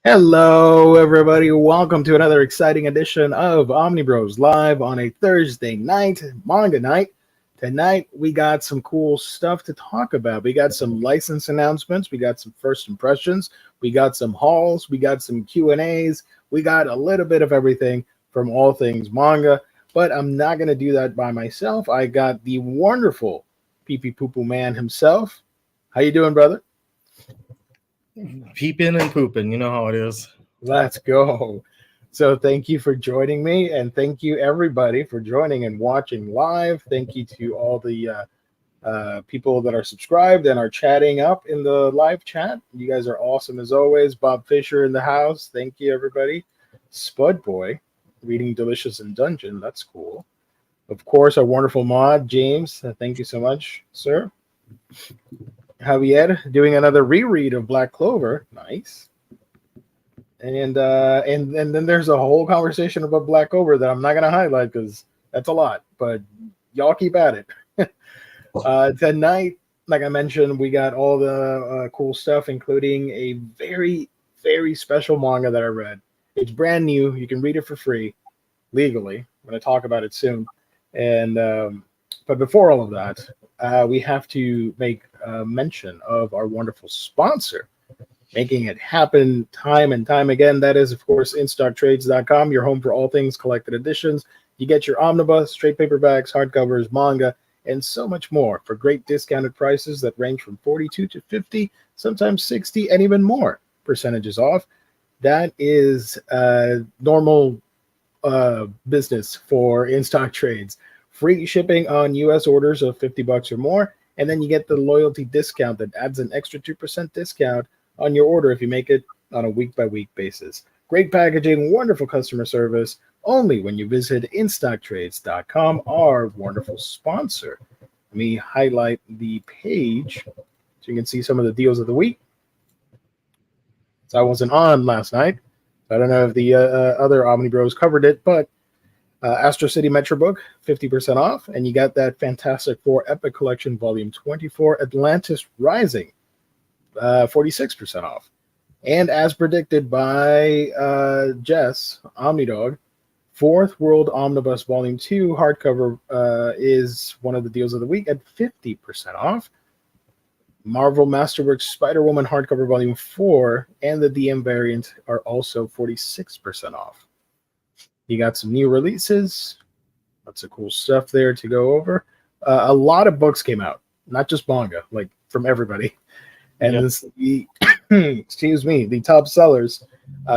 Hello, everybody. Welcome to another exciting edition of Omnibros live on a Thursday night, manga night. Tonight, we got some cool stuff to talk about. We got some license announcements. We got some first impressions. We got some hauls. We got some Q&As. We got a little bit of everything from all things manga. But I'm not going to do that by myself. I got the wonderful Pee Pee Poo Poo Man himself. How you doing, brother? Peeping and pooping, you know how it is. Let's go. So thank you for joining me, and thank you everybody for joining and watching live. Thank you to all the people that are subscribed and are chatting up in the live chat. You guys are awesome as always. Bob Fisher in the house. Thank you, everybody. Spud Boy reading Delicious in Dungeon. That's cool. Of course, our wonderful mod, James. Thank you so much, sir. Javier doing another reread of Black Clover. Nice. And then there's a whole conversation about Black Clover that I'm not going to highlight because that's a lot. But y'all keep at it. Tonight, like I mentioned, we got all the cool stuff, including a very, very special manga that I read. It's brand new. You can read it for free, legally. I'm going to talk about it soon. And but before all of that, we have to make mention of our wonderful sponsor, making it happen time and time again. That is, of course, InStockTrades.com, your home for all things collected editions. You get your omnibus, trade paperbacks, hardcovers, manga, and so much more for great discounted prices that range from 42 to 50, sometimes 60, and even more percentages off. That is normal business for InStock Trades. Free shipping on U.S. orders of $50 or more, and then you get the loyalty discount that adds an extra 2% discount on your order if you make it on a week-by-week basis. Great packaging, wonderful customer service, only when you visit InStockTrades.com, our wonderful sponsor. Let me highlight the page so you can see some of the deals of the week. So I wasn't on last night. I don't know if the other Omnibros covered it, but Astro City Metro Book, 50% off, and you got that Fantastic Four Epic Collection Volume 24, Atlantis Rising, 46% off. And as predicted by Jess, Omnidog, Fourth World Omnibus Volume 2 hardcover is one of the deals of the week at 50% off. Marvel Masterworks Spider-Woman hardcover Volume 4 and the DM variant are also 46% off. You got some new releases. Lots of cool stuff there to go over. A lot of books came out, not just manga, like from everybody. And excuse me, the top sellers,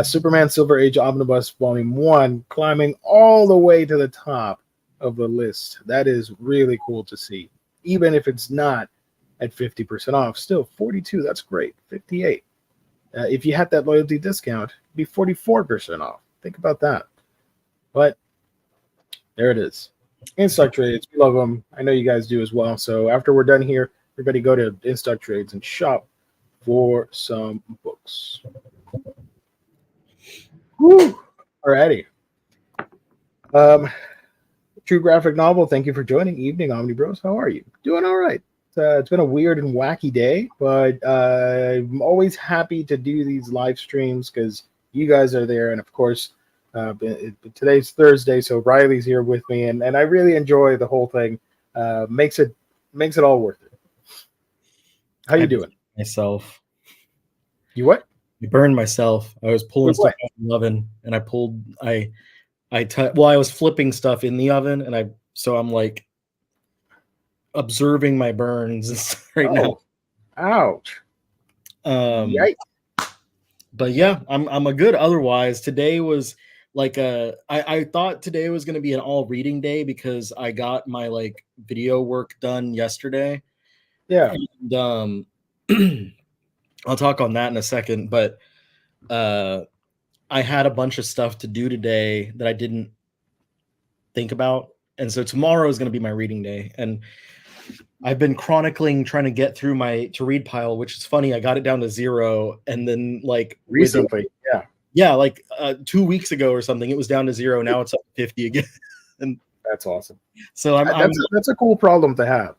Superman Silver Age Omnibus Volume 1, climbing all the way to the top of the list. That is really cool to see. Even if it's not at 50% off, still 42, that's great. 58. If you had that loyalty discount, it'd be 44% off. Think about that. But there it is. InStock Trades, we love them. I know you guys do as well. So after we're done here, everybody go to InStock Trades and shop for some books. Woo! Alrighty. True Graphic Novel, thank you for joining. Evening, Omnibros. How are you? Doing all right. It's been a weird and wacky day, but I'm always happy to do these live streams because you guys are there. And of course, today's Thursday, so Riley's here with me, and I really enjoy the whole thing. Makes it all worth it. How you doing? Myself. You what? I burned myself. I was pulling stuff out of the oven, and I was flipping stuff in the oven, and I'm like observing my burns right now. Ouch. Yikes. But yeah, I'm a good otherwise. Today was like I thought today was going to be an all reading day because I got my like video work done yesterday. Yeah. And I'll talk on that in a second, but I had a bunch of stuff to do today that I didn't think about. And so tomorrow is going to be my reading day. And I've been chronicling trying to get through my to read pile, which is funny. I got it down to 0, and then like recently, like 2 weeks ago or something, it was down to 0. Now it's up to 50 again. And that's awesome. So that's a cool problem to have.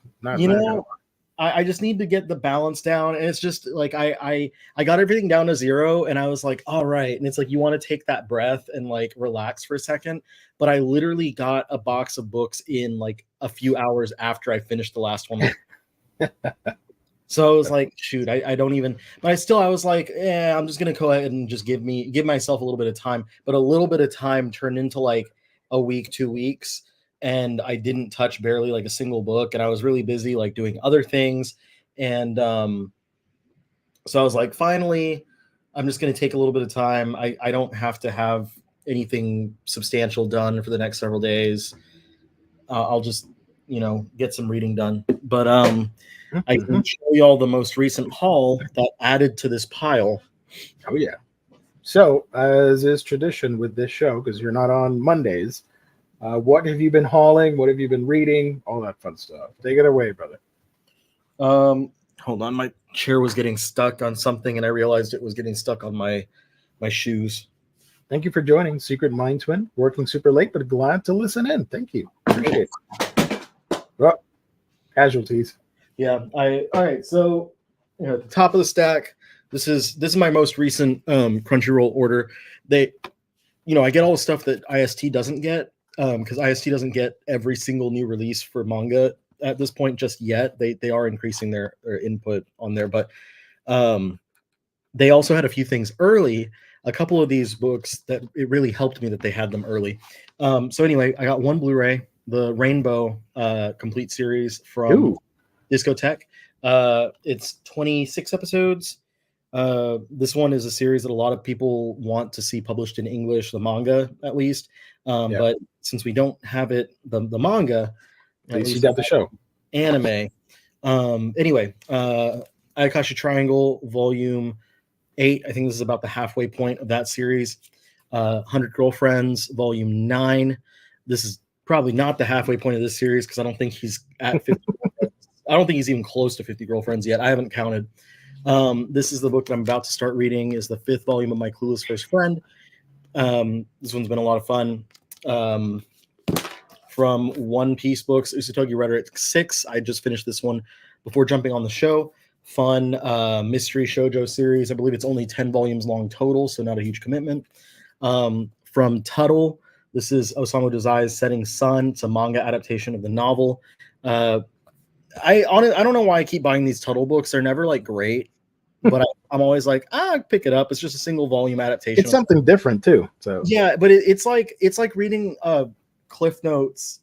I just need to get the balance down, and it's just like I got everything down to 0, and I was like, all right. And it's like you want to take that breath and like relax for a second. But I literally got a box of books in like a few hours after I finished the last one. So I was like, shoot, I don't even, but I was like, I'm just gonna go ahead and just give myself a little bit of time. But a little bit of time turned into like a week, 2 weeks, and I didn't touch barely like a single book, and I was really busy like doing other things. And so I was like, finally, I'm just gonna take a little bit of time. I don't have to have anything substantial done for the next several days. I'll just, get some reading done. But I can show you all the most recent haul that added to this pile. Oh yeah. So, as is tradition with this show, because you're not on Mondays, what have you been hauling? What have you been reading? All that fun stuff. Take it away, brother. Hold on, my chair was getting stuck on something, and I realized it was getting stuck on my shoes. Thank you for joining Secret Mind Twin. Working super late, but glad to listen in. Thank you. Appreciate it. Well, casualties. Yeah. All right. So, at the top of the stack, this is my most recent Crunchyroll order. I get all the stuff that IST doesn't get, because IST doesn't get every single new release for manga at this point just yet. They are increasing their input on there, but they also had a few things early. A couple of these books that it really helped me that they had them early. So anyway, I got one Blu-ray, the Rainbow complete series from Discotheque. It's 26 episodes. This one is a series that a lot of people want to see published in English, the manga at least. But since we don't have it, the manga, at least you got the show. Anime. Anyway, Ayakashi Triangle Volume 8. I think this is about the halfway point of that series. 100 Girlfriends Volume 9. This is probably not the halfway point of this series because I don't think he's at 50. I don't think he's even close to 50 Girlfriends yet. I haven't counted. This is the book that I'm about to start reading. Is the 5th volume of My Clueless First Friend. This one's been a lot of fun. From One Piece Books, Usatogi Rhetoric 6. I just finished this one before jumping on the show. Fun mystery shoujo series. I believe it's only 10 volumes long total, so not a huge commitment. From Tuttle, this is Osamu Dazai's Setting Sun. It's a manga adaptation of the novel. I don't know why I keep buying these Tuttle books. They're never like great, but I'm always like, pick it up. It's just a single volume adaptation. It's something different too. So yeah, but it's like reading Cliff Notes,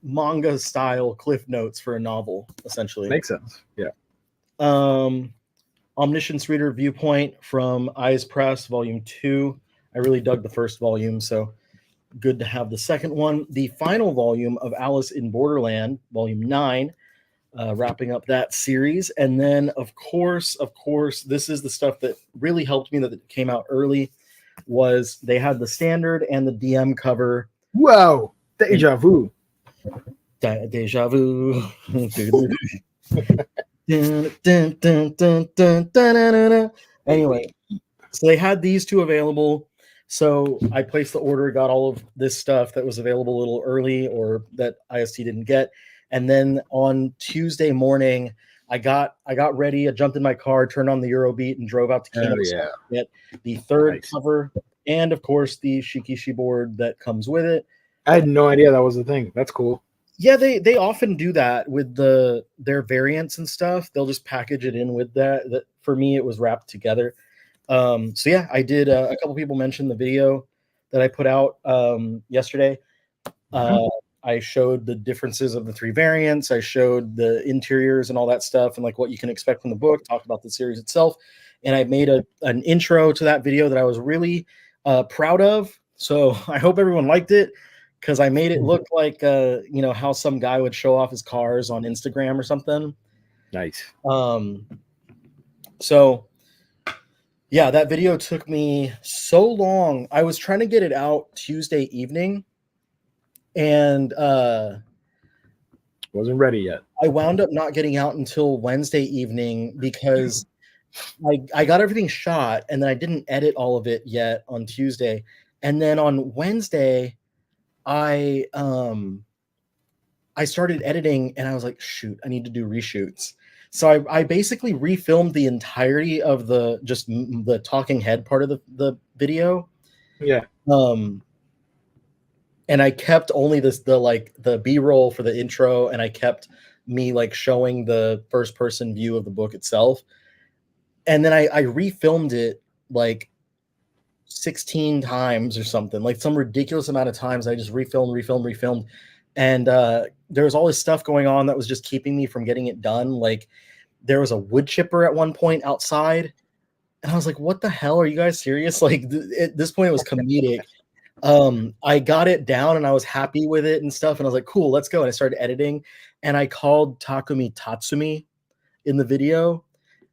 manga style Cliff Notes for a novel, essentially. Makes sense. Yeah. Omniscience Reader Viewpoint from Eyes Press, Volume 2. I really dug the first volume, so good to have the second one. The final volume of Alice in Borderland, Volume 9, wrapping up that series. And then, of course, this is the stuff that really helped me that it came out early, was they had the standard and the DM cover. Whoa! Deja vu. Deja vu. Anyway, so they had these two available. So I placed the order, got all of this stuff that was available a little early or that IST didn't get. And then on Tuesday morning, I got ready. I jumped in my car, turned on the Eurobeat, and drove out to Kino to get the third cover and, of course, the Shikishi board that comes with it. I had no idea that was a thing. That's cool. Yeah, they often do that with their variants and stuff. They'll just package it in with that. For me, it was wrapped together. So yeah, I did. A couple people mentioned the video that I put out yesterday. I showed the differences of the 3 variants. I showed the interiors and all that stuff and like what you can expect from the book. Talked about the series itself, and I made an intro to that video that I was really proud of. So I hope everyone liked it, because I made it look like how some guy would show off his cars on Instagram or something. Nice. So yeah, that video took me so long. I was trying to get it out Tuesday evening, and wasn't ready yet. I wound up not getting out until Wednesday evening because I got everything shot, and then I didn't edit all of it yet on Tuesday. And then on Wednesday, I started editing, and I was like, shoot, I need to do reshoots. So I basically refilmed the entirety of the talking head part of the video. Yeah. And I kept only the B-roll for the intro, and I kept me like showing the first person view of the book itself. And then I refilmed it like 16 times or something, like some ridiculous amount of times. I just refilmed. And there was all this stuff going on that was just keeping me from getting it done. Like there was a wood chipper at one point outside, and I was like, what the hell? Are you guys serious? Like at this point it was comedic. I got it down and I was happy with it and stuff. And I was like, cool, let's go. And I started editing, and I called Takumi Tatsumi in the video.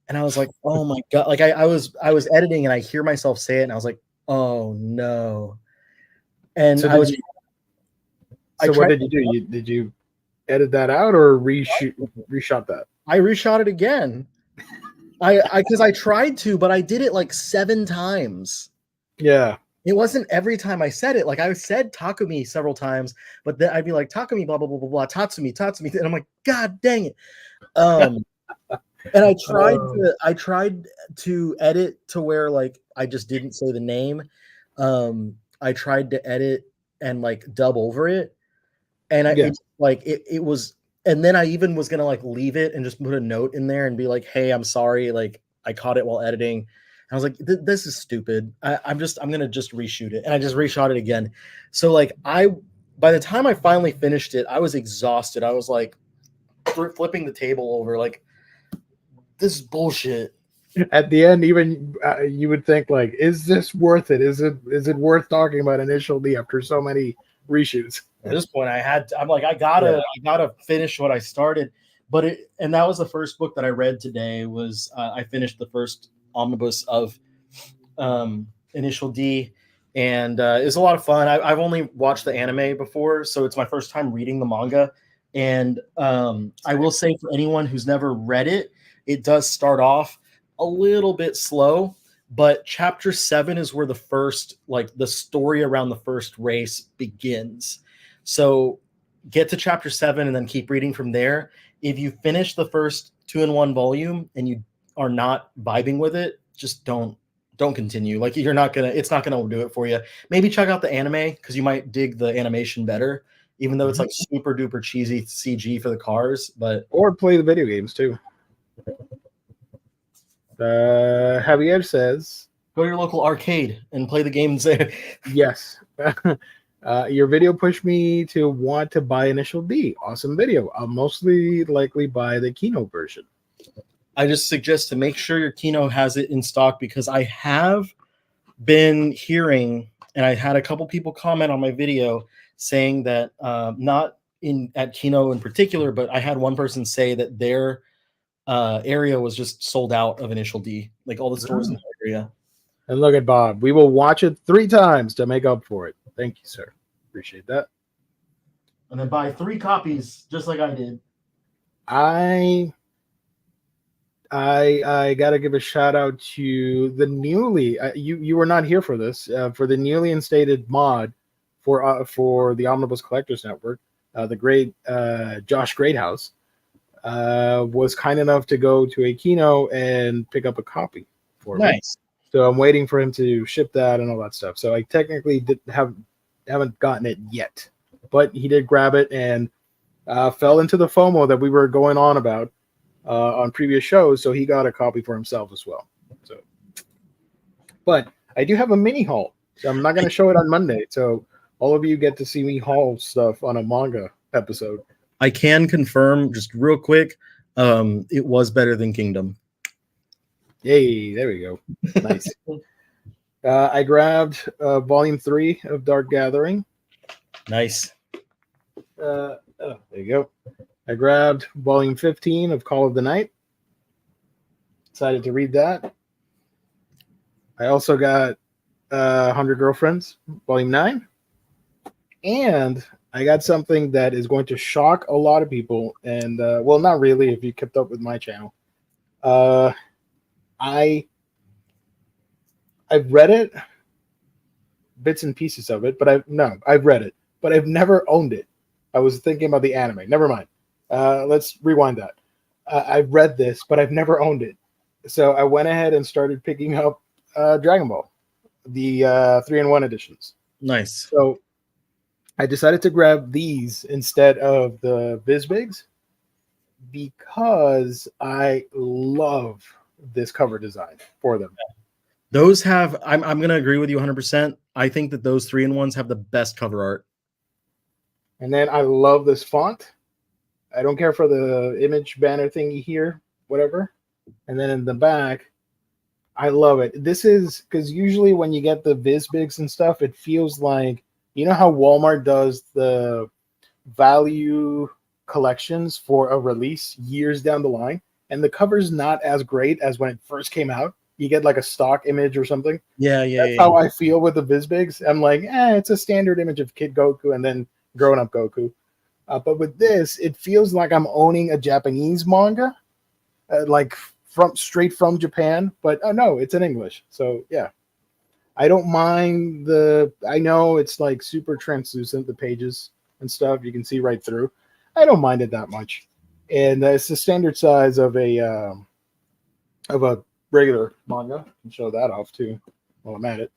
And I was like, oh my God. Like I was editing and I hear myself say it, and I was like, oh no. And So I was, what did you do? Did you edit that out or reshot that? I reshot it again. Because I tried to, but I did it like 7 times. Yeah. It wasn't every time I said it. Like I said Takumi several times, but then I'd be like, Takumi, blah, blah, blah, blah, blah, Tatsumi. And I'm like, God dang it. And I tried to edit to where like I just didn't say the name. I tried to edit and like dub over it. And it was, and then I even was gonna like leave it and just put a note in there and be like, hey, I'm sorry, like I caught it while editing. And I was like, this is stupid. I'm gonna just reshoot it. And I just reshot it again. So like by the time I finally finished it, I was exhausted. I was like flipping the table over, like, this is bullshit. At the end, even you would think like, is this worth it? Is it worth talking about Initial D after so many reshoots? At this point, I'm like, I gotta finish what I started. And that was the first book that I read today. Was I finished the first omnibus of Initial D, and it's a lot of fun. I've only watched the anime before, so it's my first time reading the manga. And I will say, for anyone who's never read it, it does start off a little bit slow, but chapter 7 is where the first, like, the story around the first race begins. So get to chapter 7 and then keep reading from there. If you finish the first 2-in-1 volume and you are not vibing with it, just don't continue. Like it's not gonna do it for you. Maybe check out the anime because you might dig the animation better, even though it's like super duper cheesy CG for the cars. Or play the video games too. Javier says, go to your local arcade and play the games there. Yes. Your video pushed me to want to buy Initial D. Awesome video. I'll mostly likely buy the Kino version. I just suggest to make sure your Kino has it in stock, because I have been hearing, and I had a couple people comment on my video saying that not at Kino in particular, but I had one person say that their area was just sold out of Initial D, like all the stores in the area. And look at Bob. We will watch it 3 times to make up for it. Thank you, sir. Appreciate that. And then buy 3 copies, just like I did. I gotta give a shout out to the newly you were not here for this for the newly instated mod for the Omnibus Collectors Network. The great Josh Greathouse was kind enough to go to a Kino and pick up a copy for me. So I'm waiting for him to ship that and all that stuff. So I technically haven't gotten it yet, but he did grab it and fell into the FOMO that we were going on about on previous shows. So he got a copy for himself as well. So, but I do have a mini haul. So I'm not going to show it on Monday. So all of you get to see me haul stuff on a manga episode. I can confirm just real quick. It was better than Kingdom. Yay, there we go. Nice. I grabbed volume 3 of Dark Gathering. Nice. There you go. I grabbed volume 15 of Call of the Night. Decided to read that. I also got 100 Girlfriends, volume 9. And I got something that is going to shock a lot of people. And, well, not really if you kept up with my channel. I've read it, bits and pieces of it, but I've read it, but I've never owned it. I was thinking about the anime. Never mind. Let's rewind that. I've read this, but I've never owned it. So I went ahead and started picking up Dragon Ball, the 3-in-1 editions. Nice. So I decided to grab these instead of the Vizbigs because I love this cover design for them. Those have, I'm going to agree with you 100%. I think that those 3-in-1s have the best cover art. And then I love this font. I don't care for the image banner thingy here, whatever. And then in the back, I love it. This is because usually when you get the Vizbigs and stuff, it feels like, you know how Walmart does the value collections for a release years down the line, and the cover's not as great as when it first came out. You get like a stock image or something. Yeah. That's how I feel with the Vizbigs. I'm like, it's a standard image of Kid Goku and then grown up Goku. But with this, it feels like I'm owning a Japanese manga, like straight from Japan. But no, it's in English. So yeah, I don't mind I know it's like super translucent, the pages and stuff. You can see right through. I don't mind it that much, and it's the standard size of a regular manga. I can show that off too while I'm at it.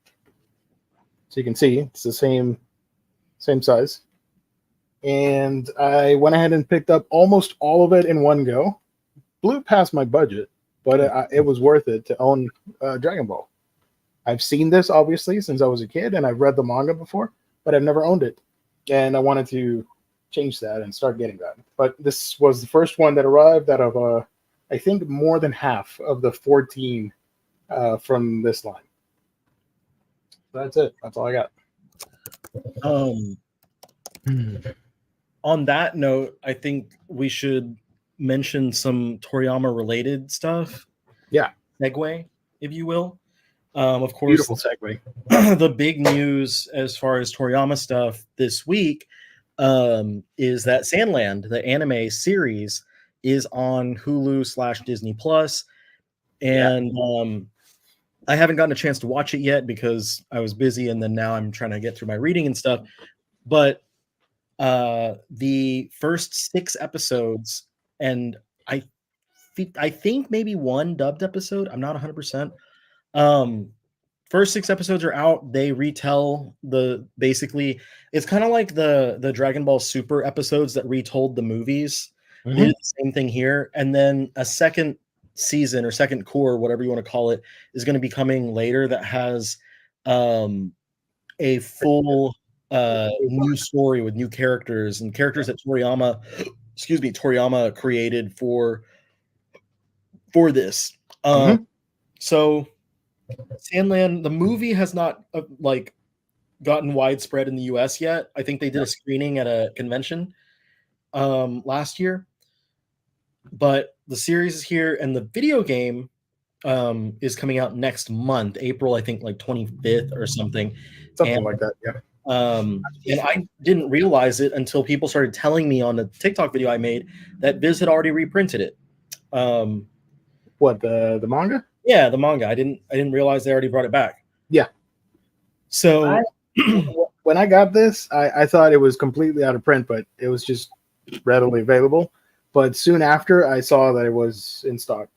So you can see it's the same size. And I went ahead and picked up almost all of it in one go. Blew past my budget, but it was worth it to own Dragon Ball. I've seen this obviously since I was a kid, and I've read the manga before, but I've never owned it. And I wanted to change that and start getting that. But this was the first one that arrived out of I think more than half of the 14 from this line. That's it. That's all I got. On that note, I think we should mention some Toriyama related stuff. Yeah. Segue, if you will. Of course, beautiful segue. The big news as far as Toriyama stuff this week is that Sandland, the anime series, is on Hulu/Disney Plus, and I haven't gotten a chance to watch it yet because I was busy, and then now I'm trying to get through my reading and stuff. But the first 6 episodes, and I think maybe one dubbed episode, I'm not 100%. First 6 episodes are out. They retell basically it's kind of like the Dragon Ball Super episodes that retold the movies. Mm-hmm. They did the same thing here, and then a second season or second core, whatever you want to call it, is going to be coming later that has a full new story with new characters and characters that Toriyama created for this. So Sandland, the movie has not gotten widespread in the US yet. I think they did a screening at a convention last year, but the series is here, and the video game is coming out next month, April, I think, like 25th or something like that. Yeah. And I didn't realize it until people started telling me on the TikTok video I made that Viz had already reprinted it. What, the manga? Yeah, the manga. I didn't realize they already brought it back. Yeah. So when I got this, I thought it was completely out of print, but it was just readily available. But soon after, I saw that it was in stock.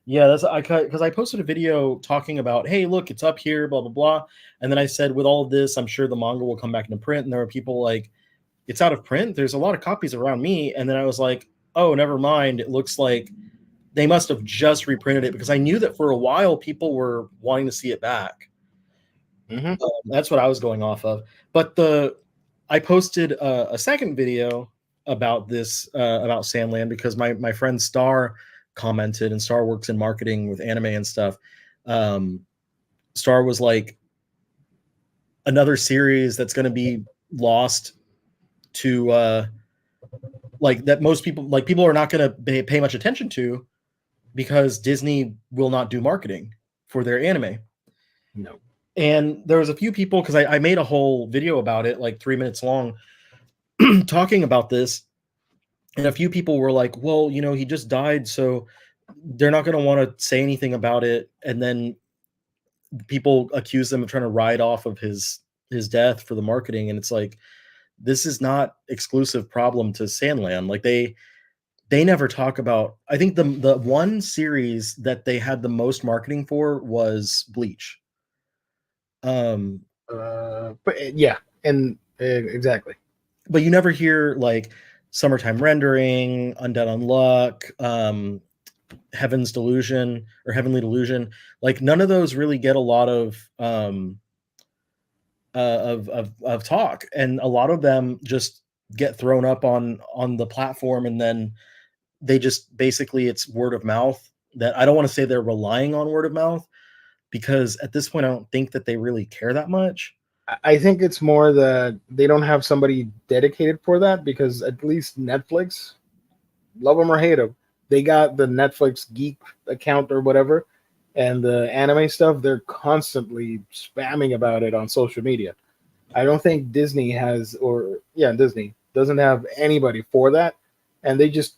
Yeah, because I posted a video talking about, hey, look, it's up here, blah, blah, blah. And then I said, with all of this, I'm sure the manga will come back into print. And there were people like, it's out of print. There's a lot of copies around me. And then I was like, oh, never mind. It looks like they must have just reprinted it, because I knew that for a while people were wanting to see it back. That's what I was going off of. But I posted a second video about this, about Sandland, because my friend Star commented, and Star works in marketing with anime and stuff. Star was like, another series that's going to be lost to like that most people are not going to pay much attention to, because Disney will not do marketing for their anime. No. And there was a few people, because I made a whole video about it, like 3 minutes long, talking about this. And a few people were like, well, he just died, so they're not going to want to say anything about it. And then people accuse them of trying to ride off of his death for the marketing. And it's like, this is not exclusive problem to Sandland. Like they they never talk about. I think the one series that they had the most marketing for was Bleach. But yeah, and exactly. But you never hear like Summertime Rendering, Undead Unluck, Heaven's Delusion or Heavenly Delusion. Like none of those really get a lot of talk, and a lot of them just get thrown up on the platform, and then they just basically it's word of mouth. That I don't want to say they're relying on word of mouth, because at this point I don't think that they really care that much. I think it's more that they don't have somebody dedicated for that, because at least Netflix, love them or hate them, they got the Netflix geek account or whatever, and the anime stuff, they're constantly spamming about it on social media. I don't think Disney has, or yeah, Disney doesn't have anybody for that, and they just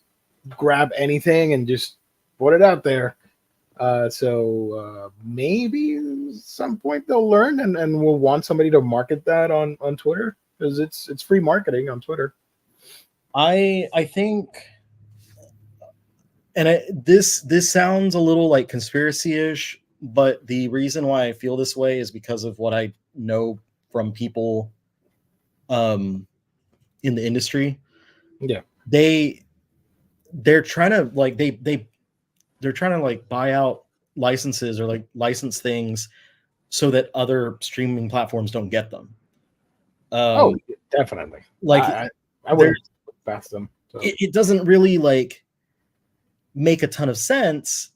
grab anything and just put it out there. So maybe at some point they'll learn, and we'll want somebody to market that on Twitter, because it's free marketing on Twitter. I think, and this sounds a little like conspiracy-ish, but the reason why I feel this way is because of what I know from people in the industry. Yeah. They're trying to like they're trying to like buy out licenses or like license things so that other streaming platforms don't get them. Oh, definitely. Like I wouldn't pass them. So. It doesn't really like make a ton of sense,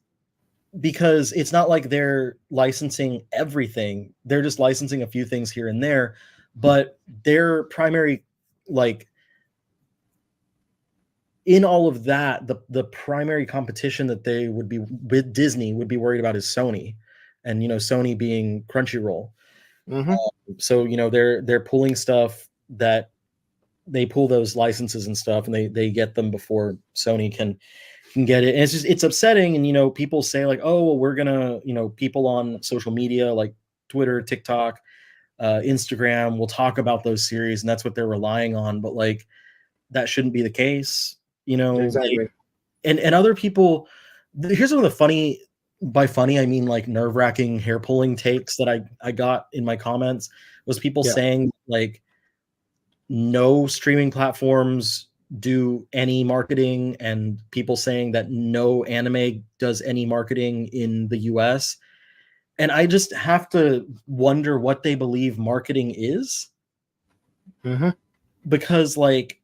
because it's not like they're licensing everything. They're just licensing a few things here and there, but their primary, like in all of that, the primary competition that they would be with Disney would be worried about is Sony, and Sony being Crunchyroll. Mm-hmm. So they're pulling stuff that they pull those licenses and stuff, and they get them before Sony can get it. And it's upsetting. And people say like, oh well, we're gonna people on social media like Twitter, TikTok, Instagram will talk about those series, and that's what they're relying on. But like that shouldn't be the case. Exactly. And other people. Here's one of the funny. By funny, I mean like nerve-wracking, hair-pulling takes that I got in my comments was people saying like no streaming platforms do any marketing, and people saying that no anime does any marketing in the US. And I just have to wonder what they believe marketing is. Mm-hmm. Because like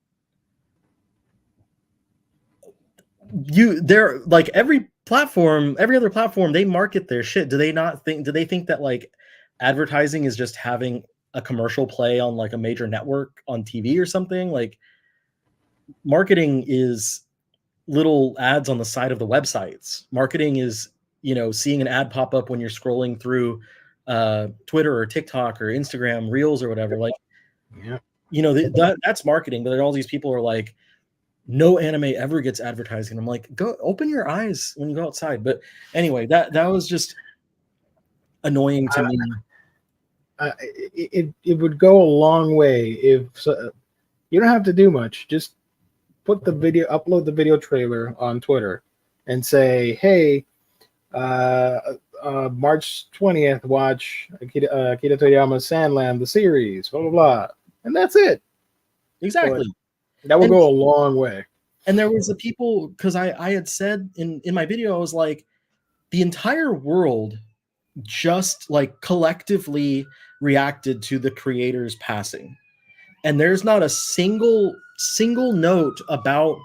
they're like every other platform, they market their shit. Do they think that like advertising is just having a commercial play on like a major network on TV or something? Like marketing is little ads on the side of the websites. Marketing is, seeing an ad pop up when you're scrolling through Twitter or TikTok or Instagram Reels or whatever. Like, that's marketing. But all these people are like, no anime ever gets advertising. I'm like, go open your eyes when you go outside. But anyway, that was just annoying to me. It would go a long way if you don't have to do much. Just upload the video trailer on Twitter and say, hey, March 20th, watch Akira Toriyama's Sandland, the series, blah, blah, blah. And that's it. Exactly. But that will go a long way. And there was the people, because I had said in my video, I was like, the entire world just like collectively reacted to the creator's passing. And there's not a single note about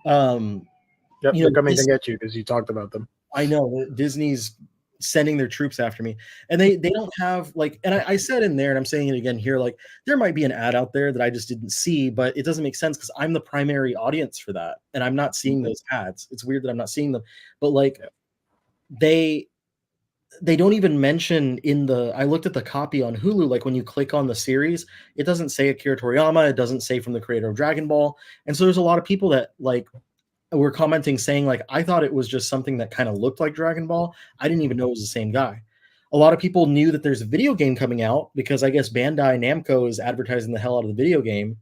they're coming to get you because you talked about them. I know Disney's sending their troops after me, and they don't have like, and I said in there, and I'm saying it again here, like there might be an ad out there that I just didn't see, but it doesn't make sense because I'm the primary audience for that, and I'm not seeing those ads. It's weird that I'm not seeing them, but like they don't even mention I looked at the copy on Hulu, like when you click on the series, it doesn't say Akira Toriyama, it doesn't say from the creator of Dragon Ball. And so there's a lot of people that like were commenting saying like, I thought it was just something that kind of looked like Dragon Ball. I didn't even know it was the same guy. A lot of people knew that there's a video game coming out because I guess Bandai Namco is advertising the hell out of the video game,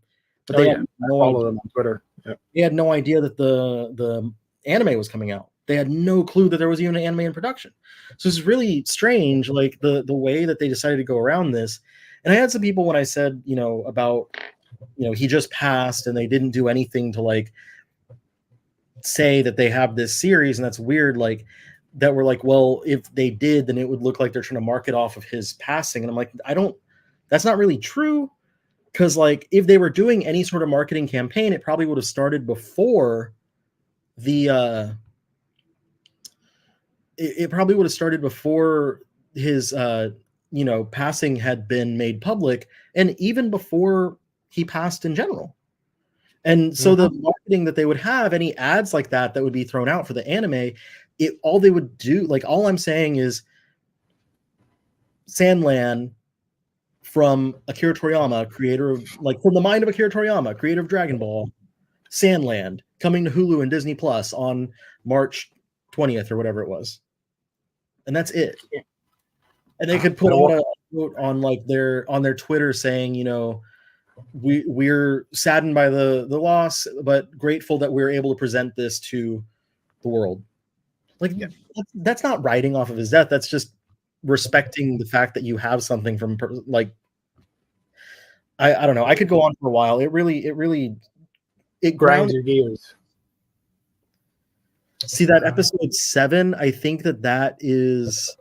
but they have no follow them on Twitter. Yep. They had no idea that the anime was coming out. They had no clue that there was even an anime in production. So it's really strange, like the way that they decided to go around this. And I had some people when I said, about, he just passed and they didn't do anything to like say that they have this series, and that's weird. Like that were like, well, if they did, then it would look like they're trying to market off of his passing. And I'm like, that's not really true. Because like if they were doing any sort of marketing campaign, it probably would have started before the it probably would have started before his passing had been made public, and even before he passed in general. And so the marketing that they would have, any ads like that would be thrown out for the anime, all they would do, like all I'm saying is Sandland from Akira Toriyama, creator of, like, from the mind of Akira Toriyama, creator of Dragon Ball, Sandland, coming to Hulu and Disney Plus on March 20th or whatever it was. And that's it. And they could put out a note on like on their Twitter saying, we're saddened by the loss, but grateful that we're able to present this to the world. Like, that's not writing off of his death. That's just respecting the fact that you have something from, like, I don't know. I could go on for a while. It grinds your gears. See that episode 7? I think that is.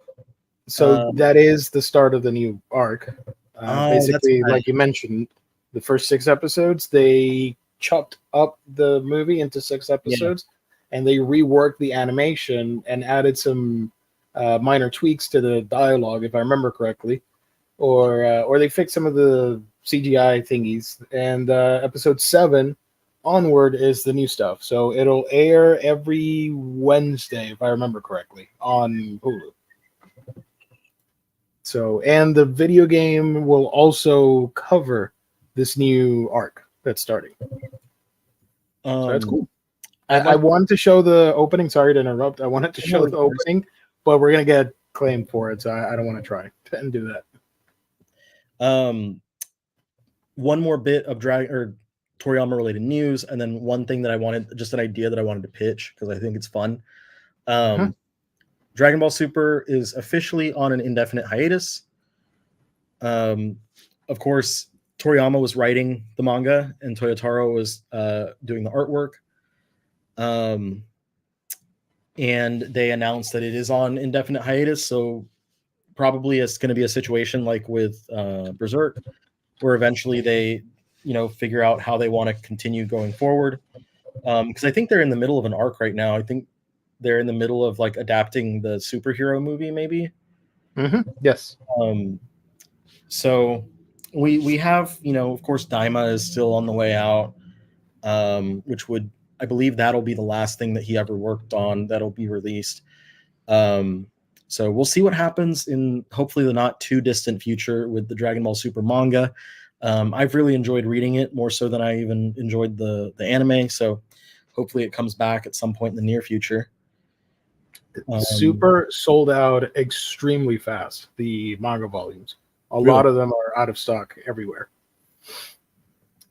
So that is the start of the new arc. Basically, like you mentioned, the first 6 episodes, they chopped up the movie into 6 episodes, and they reworked the animation and added some minor tweaks to the dialogue, if I remember correctly, or they fixed some of the CGI thingies. And episode 7 onward is the new stuff. So it'll air every Wednesday, if I remember correctly, on Hulu. So, and the video game will also cover this new arc that's starting. So that's cool. I wanted to show the opening. Sorry to interrupt. I wanted to show the opening, but we're going to get claimed for it, so I don't want to try and do that. One more bit of Toriyama related news, and then one thing that I wanted, just an idea that I wanted to pitch because I think it's fun. Dragon Ball Super is officially on an indefinite hiatus. Of course, Toriyama was writing the manga and Toyotaro was doing the artwork. And they announced that it is on indefinite hiatus. So probably it's going to be a situation like with Berserk, where eventually they, figure out how they want to continue going forward. Because I think they're in the middle of an arc right now. I think they're in the middle of like adapting the superhero movie, maybe. Yes. So we have, of course, Daima is still on the way out, which I believe that'll be the last thing that he ever worked on that'll be released. So we'll see what happens in hopefully the not too distant future with the Dragon Ball Super manga. I've really enjoyed reading it, more so than I even enjoyed the anime. So hopefully it comes back at some point in the near future. Super sold out extremely fast, the manga volumes. A lot of them are out of stock everywhere.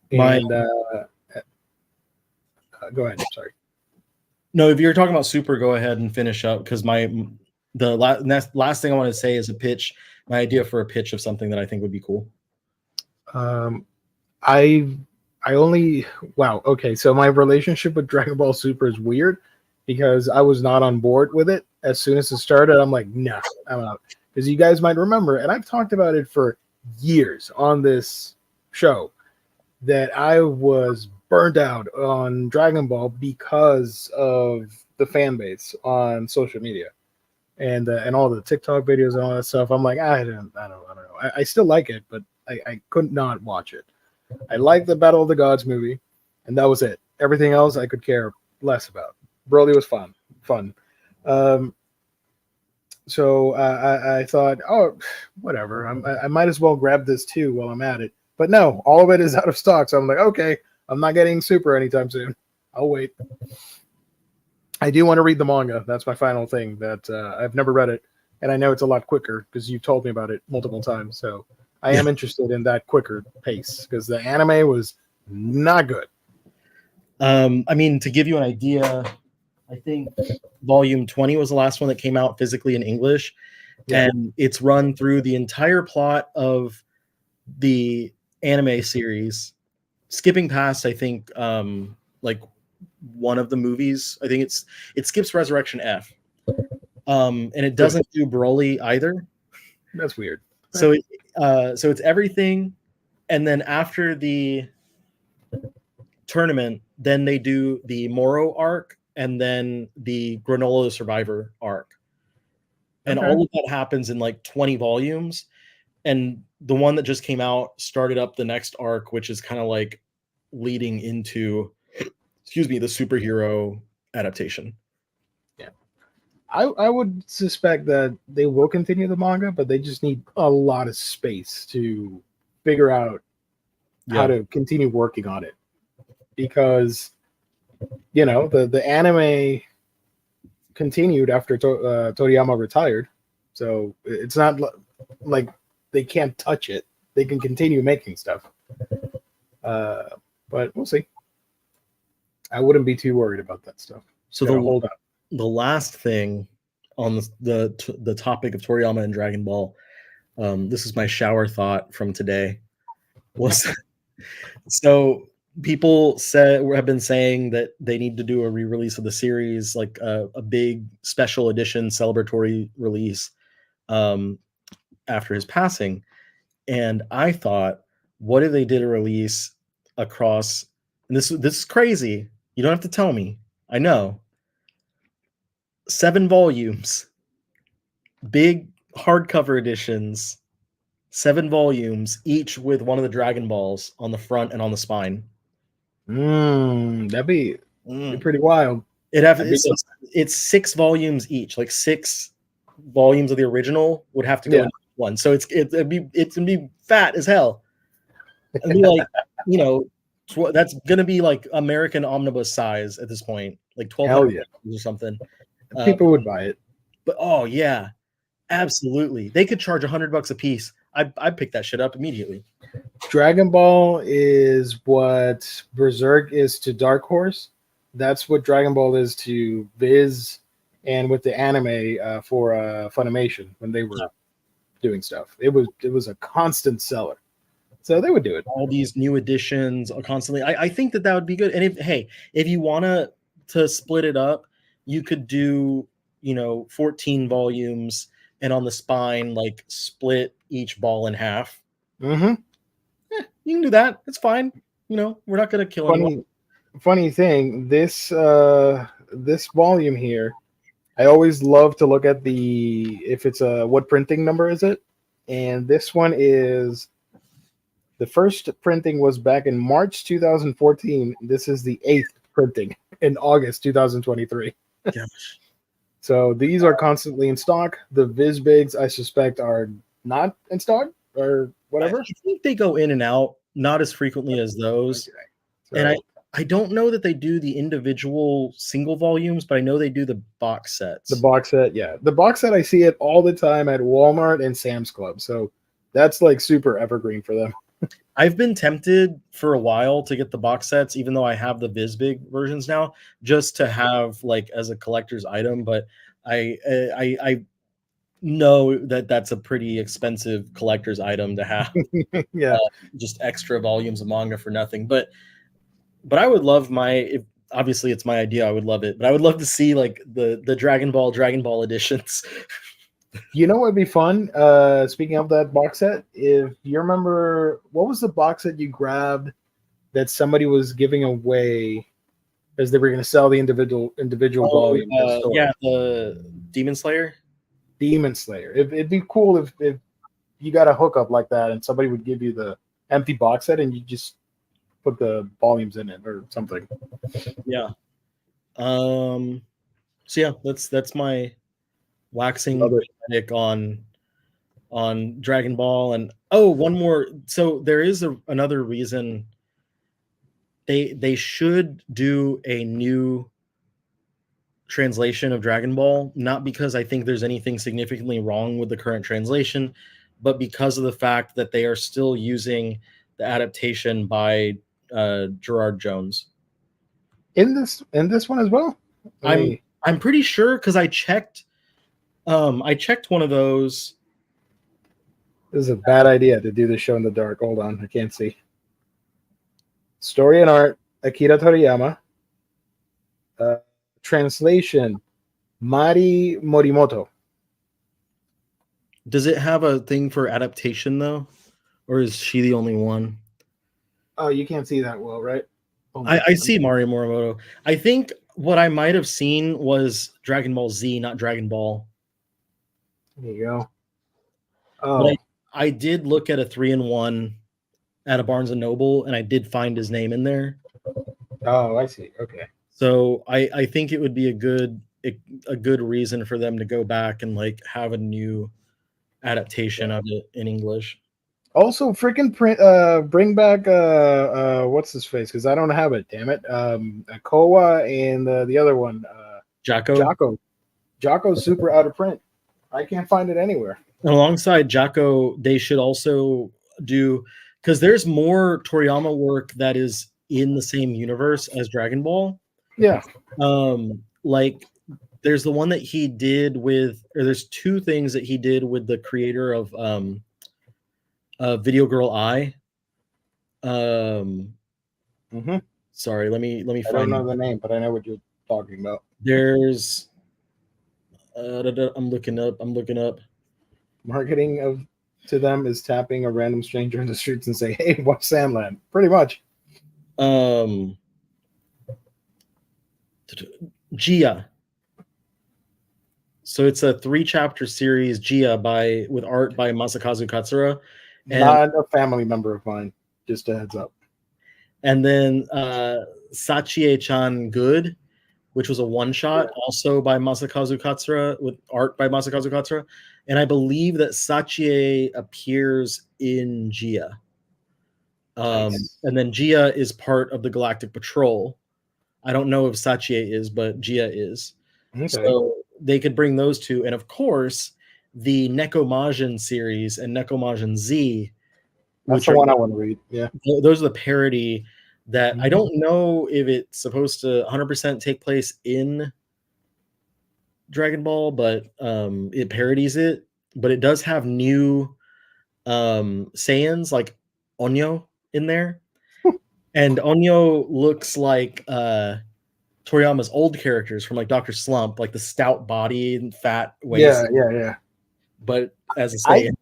And go ahead. Sorry. No, if you're talking about Super, go ahead and finish up, because the last thing I want to say is a pitch. My idea for a pitch of something that I think would be cool. Okay, so my relationship with Dragon Ball Super is weird because I was not on board with it. As soon as it started, I'm like, nah, I'm out. Because you guys might remember, and I've talked about it for years on this show, that I was burned out on Dragon Ball because of the fan base on social media and all the TikTok videos and all that stuff. I'm like, I don't know. I still like it, but I could not watch it. I liked the Battle of the Gods movie, and that was it. Everything else I could care less about. Broly was fun. So I thought, oh, whatever. I might as well grab this too while I'm at it. But no, all of it is out of stock. So I'm like, okay, I'm not getting Super anytime soon. I'll wait. I do want to read the manga. That's my final thing. That I've never read it, and I know it's a lot quicker because you've told me about it multiple times. So I am interested in that quicker pace because the anime was not good. I mean, to give you an idea, I think volume 20 was the last one that came out physically in English, Yeah. and it's run through the entire plot of the anime series, skipping past, I think, like one of the movies. I think it skips Resurrection F, and it doesn't do Broly either. That's weird. So so it's everything, and then after the tournament, then they do the Moro arc, and then the Granola the Survivor arc, and Okay. all of that happens in like 20 volumes. And the one that just came out started up the next arc, which is kind of like leading into, excuse me, the superhero adaptation. Yeah. I would suspect that they will continue the manga, but they just need a lot of space to figure out how to continue working on it. Because, you know, the anime continued after Toriyama retired. So it's not like they can't touch it. They can continue making stuff. But we'll see. I wouldn't be too worried about that stuff. So hold on. The last thing on the topic of Toriyama and Dragon Ball, this is my shower thought from today, was so people have been saying that they need to do a re-release of the series, like a big special edition celebratory release after his passing. And I thought, what if they did a release across, and this is crazy, you don't have to tell me, I know, 7 volumes, big hardcover editions, 7 volumes, each with one of the Dragon Balls on the front and on the spine. That'd be pretty wild. It's 6 volumes each, like 6 volumes of the original would have to go in one. So it's gonna be fat as hell. It'd be like, you know, that's gonna be like American omnibus size at this point, like 1,200 or something. People would buy it. But oh yeah, absolutely. They could charge $100 a piece. I'd pick that shit up immediately. Dragon Ball is what Berserk is to Dark Horse. That's what Dragon Ball is to Viz, and with the anime for Funimation when they were doing stuff. It was a constant seller. So they would do it. All these new editions constantly. I think that would be good. And if you want to split it up, you could do, 14 volumes, and on the spine, like split each ball in half. Mm-hmm. Yeah, you can do that. It's fine. We're not going to kill anyone. Funny thing, this volume here, I always love to look at if it's what printing number is it? And this one is, the first printing was back in March 2014. This is the 8th printing in August 2023. Gosh. So these are constantly in stock. The Vizbigs, I suspect, are not in stock or whatever. I think they go in and out, not as frequently as those. Okay. So, and I don't know that they do the individual single volumes, but I know they do the box sets. The box set, yeah. The box set, I see it all the time at Walmart and Sam's Club. So that's like super evergreen for them. I've been tempted for a while to get the box sets, even though I have the Vizbig versions now, just to have like as a collector's item. But I know that that's a pretty expensive collector's item to have. Yeah, just extra volumes of manga for nothing. But I would love obviously it's my idea, I would love it, but I would love to see like the Dragon Ball editions. You know what would be fun? Speaking of that box set, if you remember, what was the box set you grabbed that somebody was giving away as they were going to sell the individual volume? Yeah, the Demon Slayer. Demon Slayer. It'd be cool if you got a hookup like that and somebody would give you the empty box set and you just put the volumes in it or something. Yeah. So yeah, that's my waxing critic on Dragon Ball. And one more. So there is another reason they should do a new translation of Dragon Ball, not because I think there's anything significantly wrong with the current translation, but because of the fact that they are still using the adaptation by Gerard Jones. in this one as well. I'm pretty sure because I checked one of those. This is a bad idea to do this show in the dark. Hold on, I can't see. Story and art, Akira Toriyama. Translation, Mari Morimoto. Does it have a thing for adaptation though, or is she the only one? Oh, you can't see that well, right? I see Mario Morimoto. I think what I might have seen was Dragon Ball Z, not Dragon Ball. There you go. But I did look at a 3-in-1 at a Barnes and Noble, and I did find his name in there. Oh, I see. Okay. So I think it would be a good reason for them to go back and like have a new adaptation of it in English. Also, freaking bring back what's his face? Because I don't have it. Damn it. Koa and the other one, Jocko. Jocko's super out of print. I can't find it anywhere. And alongside Jocko, they should also do, because there's more Toriyama work that is in the same universe as Dragon Ball. Yeah. Like there's the one that he did with, or there's two things that he did with the creator of Video Girl Eye. Sorry, let me find. I don't know the name, but I know what you're talking about. There's I'm looking up. Marketing to them is tapping a random stranger in the streets and say, "Hey, watch Sandland." Pretty much. Gia. So it's a 3-chapter series, Gia, with art by Masakazu Katsura. Not a family member of mine. Just a heads up. And then Sachie-chan Good, which was a one-shot, also by Masakazu Katsura, with art by Masakazu Katsura. And I believe that Sachie appears in Gia. Nice. And then Gia is part of the Galactic Patrol. I don't know if Sachie is, but Gia is. Okay. So they could bring those two. And of course, the Nekomajin series and Nekomajin Z. That's the one I want to read. Yeah. Those are the parody that I don't know if it's supposed to 100% take place in Dragon Ball, but it parodies it. But it does have new Saiyans like Onyo in there. And Onyo looks like Toriyama's old characters from like Dr. Slump, like the stout body and fat waist. Yeah. But as a Saiyan.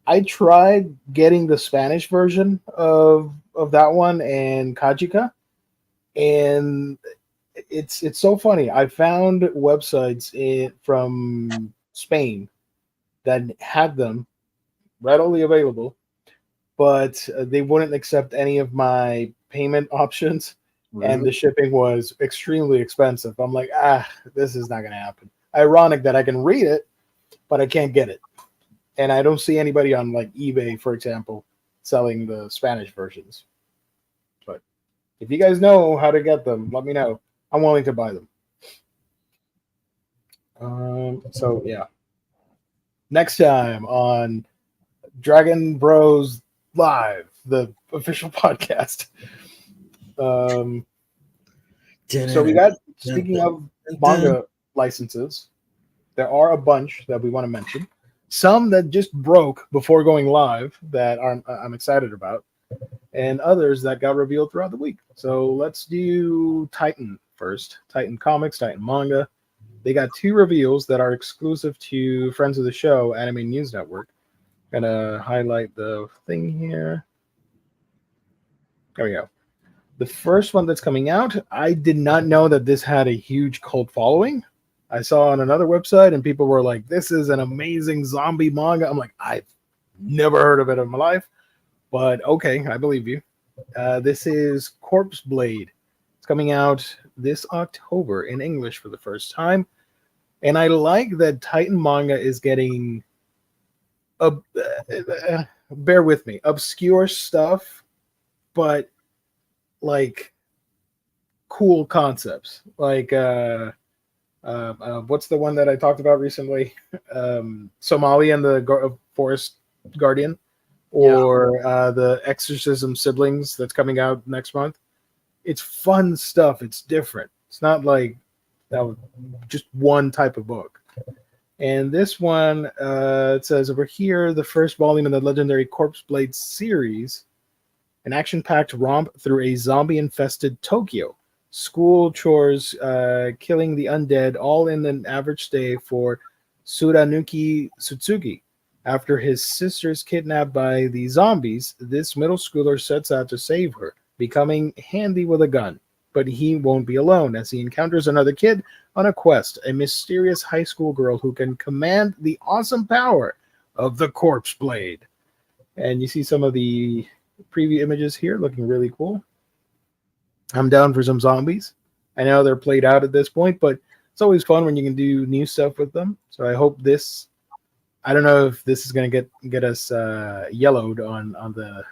I tried getting the Spanish version of that one and Kajika, and it's so funny. I found websites from Spain that had them readily available, but they wouldn't accept any of my payment options, really? And the shipping was extremely expensive. I'm like, this is not going to happen. Ironic that I can read it, but I can't get it. And I don't see anybody on like eBay, for example, selling the Spanish versions. But if you guys know how to get them, let me know. I'm willing to buy them. So yeah. Next time on Dragon Bros Live, the official podcast. So we got, speaking of manga licenses, there are a bunch that we want to mention. Some that just broke before going live that I'm excited about, and others that got revealed throughout the week. So let's do Titan first. Titan Comics, Titan Manga. They got 2 reveals that are exclusive to friends of the show, Anime News Network. Gonna highlight the thing here. There we go. The first one that's coming out, I did not know that this had a huge cult following. I saw on another website and people were like, this is an amazing zombie manga. I'm like, I've never heard of it in my life, but okay, I believe you. This is Corpse Blade. It's coming out this October in English for the first time. And I like that Titan Manga is getting, bear with me, obscure stuff, but like cool concepts. Like, what's the one that I talked about recently? Somali and the Forest Guardian, or the Exorcism Siblings that's coming out next month. it's fun stuff. It's different. It's not like that was just one type of book. And this one, it says over here, the first volume in the legendary Corpse Blade series, an action-packed romp through a zombie-infested Tokyo. School chores, killing the undead, all in an average stay for Suranuki Tsutsuki. After his sister's kidnapped by the zombies, this middle schooler sets out to save her, becoming handy with a gun. But he won't be alone as he encounters another kid on a quest, a mysterious high school girl who can command the awesome power of the Corpse Blade. And you see some of the preview images here looking really cool. I'm down for some zombies. I know they're played out at this point, but it's always fun when you can do new stuff with them. So I hope this, I don't know if this is going to get us yellowed on the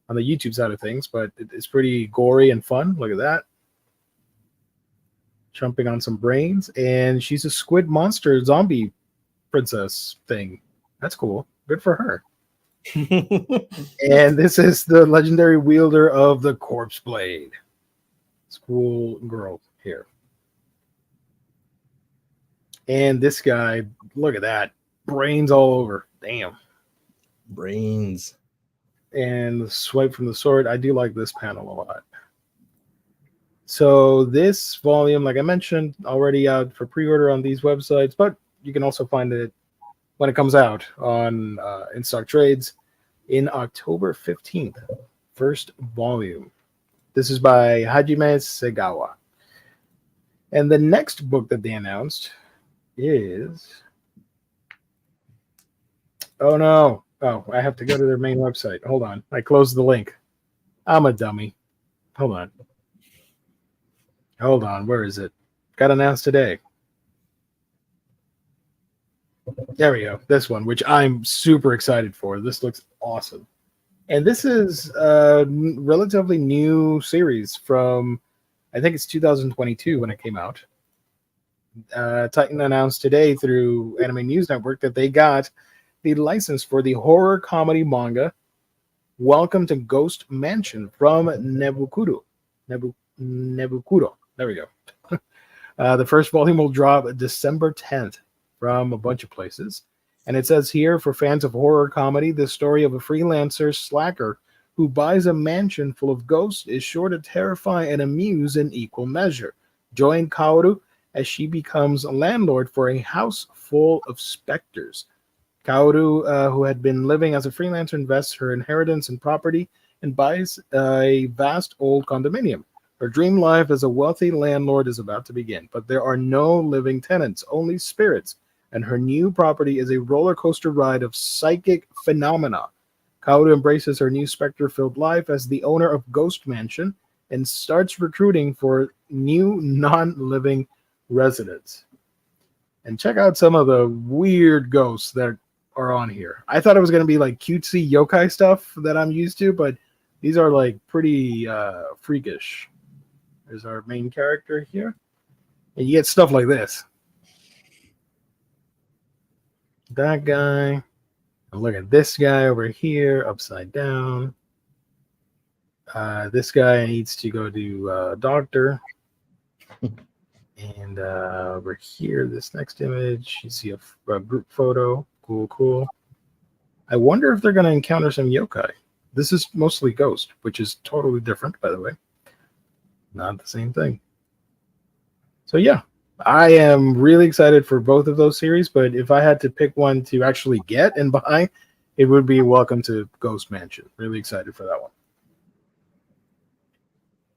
YouTube side of things, but it's pretty gory and fun. Look at that. Jumping on some brains, and she's a squid monster zombie princess thing. That's cool. Good for her. And this is the legendary wielder of the Corpse Blade. School girl here. And this guy, look at that. Brains all over. Damn. Brains. And the swipe from the sword. I do like this panel a lot. So this volume, like I mentioned, already out for pre-order on these websites, but you can also find it when it comes out on in stock trades in October 15th. First volume. This is by Hajime Segawa. And the next book that they announced is... Oh, no. Oh, I have to go to their main website. Hold on. I closed the link. I'm a dummy. Hold on. Hold on. Where is it? Got announced today. There we go. This one, which I'm super excited for. This looks awesome. And this is a relatively new series from, I think it's 2022 when it came out. Titan announced today through Anime News Network that they got the license for the horror comedy manga Welcome to Ghost Mansion from Nebukuro. Nebukuro. There we go. The first volume will drop December 10th from a bunch of places. And it says here, for fans of horror comedy, the story of a freelancer slacker who buys a mansion full of ghosts is sure to terrify and amuse in equal measure. Join Kaoru as she becomes a landlord for a house full of specters. Kaoru, who had been living as a freelancer, invests her inheritance in property and buys a vast old condominium. Her dream life as a wealthy landlord is about to begin, but there are no living tenants, only spirits, and her new property is a roller coaster ride of psychic phenomena. Kaoru embraces her new specter-filled life as the owner of Ghost Mansion and starts recruiting for new non-living residents. And check out some of the weird ghosts that are on here. I thought it was going to be like cutesy yokai stuff that I'm used to, but these are like pretty freakish. There's our main character here. And you get stuff like this. That guy. And look at this guy over here, upside down. This guy needs to go to a doctor. And over here, this next image, you see a group photo. Cool. I wonder if they're going to encounter some yokai. This is mostly ghost, which is totally different, by the way. Not the same thing. So yeah, I am really excited for both of those series, but if I had to pick one to actually get and buy, it would be Welcome to Ghost Mansion. Really excited for that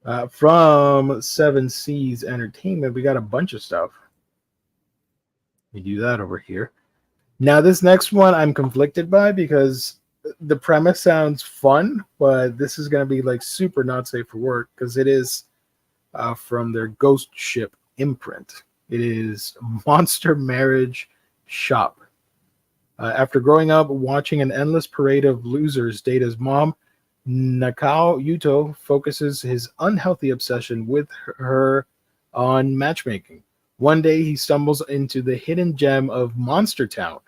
one. From Seven Seas Entertainment, we got a bunch of stuff. We do that over here. Now, this next one I'm conflicted by because the premise sounds fun, but this is going to be like super not safe for work because it is from their Ghost Ship imprint. It is Monster Marriage Shop. After growing up watching an endless parade of losers date his mom, Nakao Yuto focuses his unhealthy obsession with her on matchmaking. One day, he stumbles into the hidden gem of Monster Town,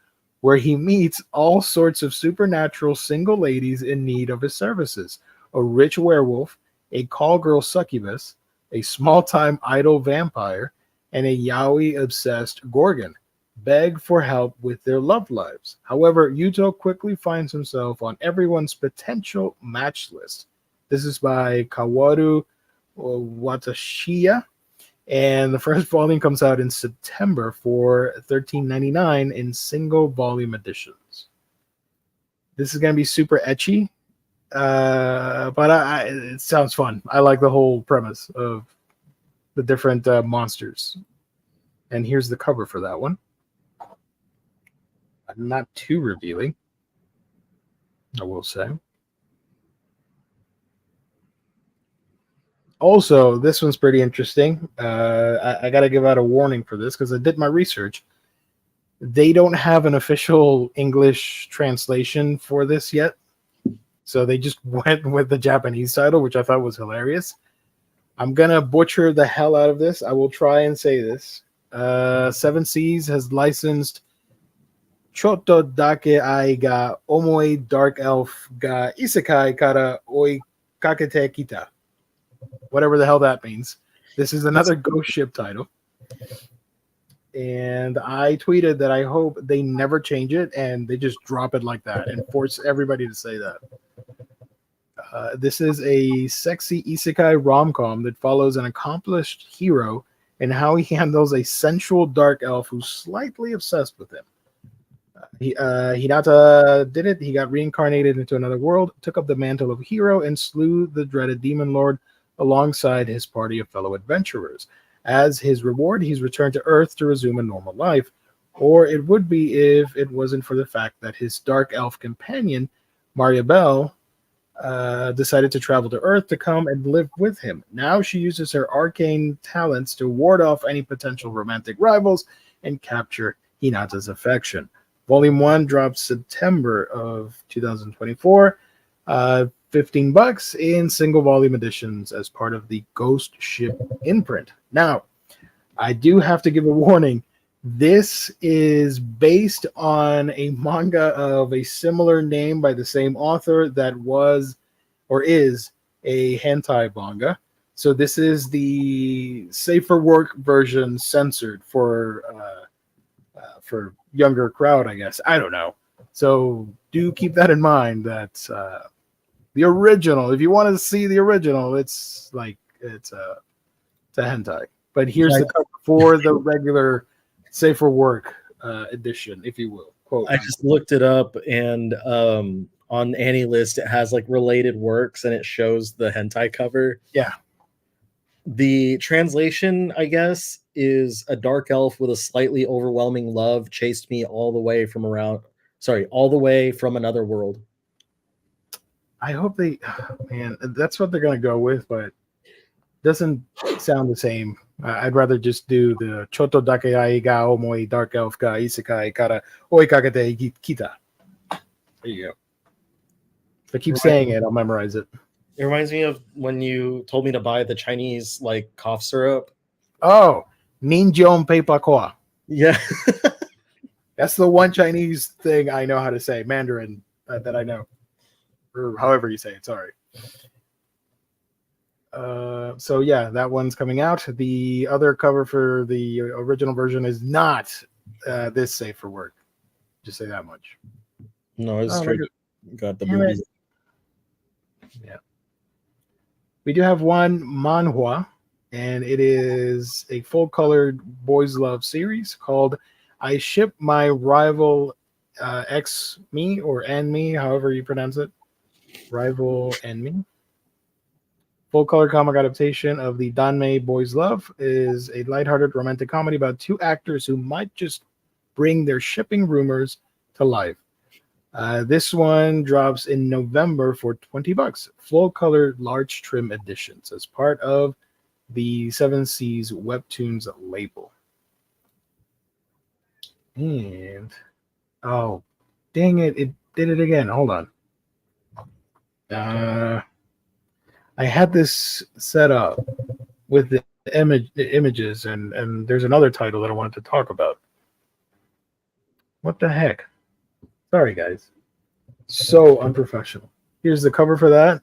where he meets all sorts of supernatural single ladies in need of his services. A rich werewolf, a call girl succubus, a small-time idol vampire, and a yaoi-obsessed gorgon beg for help with their love lives. However, Yuto quickly finds himself on everyone's potential match list. This is by Kaworu Watashiya, and the first volume comes out in September for $13.99 in single volume editions. This is going to be super ecchi, but it sounds fun. I like the whole premise of the different monsters. And here's the cover for that one. Not too revealing, I will say. Also, this one's pretty interesting. I got to give out a warning for this because I did my research. They don't have an official English translation for this yet. So they just went with the Japanese title, which I thought was hilarious. I'm going to butcher the hell out of this. I will try and say this. Seven Seas has licensed Choto Dake Ai ga Omoi Dark Elf ga Isekai Kara Oi Kakete Kita. Whatever the hell that means. This is another Ghost Ship title. And I tweeted that I hope they never change it and they just drop it like that and force everybody to say that. This is a sexy isekai rom-com that follows an accomplished hero and how he handles a sensual dark elf who's slightly obsessed with him. Hinata did it. He got reincarnated into another world, took up the mantle of hero, and slew the dreaded demon lord alongside his party of fellow adventurers. As his reward, he's returned to Earth to resume a normal life, or it would be if it wasn't for the fact that his dark elf companion, Mariabelle, decided to travel to Earth to come and live with him. Now she uses her arcane talents to ward off any potential romantic rivals and capture Hinata's affection. Volume 1 drops September of 2024. $15 in single volume editions as part of the Ghost Ship imprint. Now, I do have to give a warning. This is based on a manga of a similar name by the same author that was or is a hentai manga. So this is the safer work version censored for younger crowd, I guess. I don't know. So do keep that in mind that the original, if you want to see the original, it's a hentai. But here's the cover for the regular safer work edition, if you will. Quote. I just looked it up, and on AniList it has like related works, and it shows the hentai cover. Yeah. The translation, I guess, is a dark elf with a slightly overwhelming love chased me all the way from another world. I hope man, that's what they're going to go with, but doesn't sound the same. I'd rather just do the Choto Dake Ai ga Omoi Dark Elf ga Isekai Kara Oi Kakete Kita. There you go. If I keep saying it, I'll memorize it. It reminds me of when you told me to buy the Chinese like cough syrup. Oh, Ninjon Peipa Koa. Yeah. That's the one Chinese thing I know how to say, Mandarin, that I know. Or however you say it, sorry. So yeah, that one's coming out. The other cover for the original version is not this safe for work. Just say that much. No, it's straight. Got the Damn boobies. Yeah. We do have one manhwa, and it is a full-colored boys' love series called I Ship My Rival X Me or N Me, however you pronounce it. Rival and Me. Full-color comic adaptation of the Danmei Boys Love is a lighthearted romantic comedy about two actors who might just bring their shipping rumors to life. This one drops in November for $20. Full-color large trim editions as part of the Seven Seas Webtoons label. And oh, dang it! It did it again. Hold on. I had this set up with the images, and there's another title that I wanted to talk about. What the heck? Sorry, guys. So unprofessional. Here's the cover for that.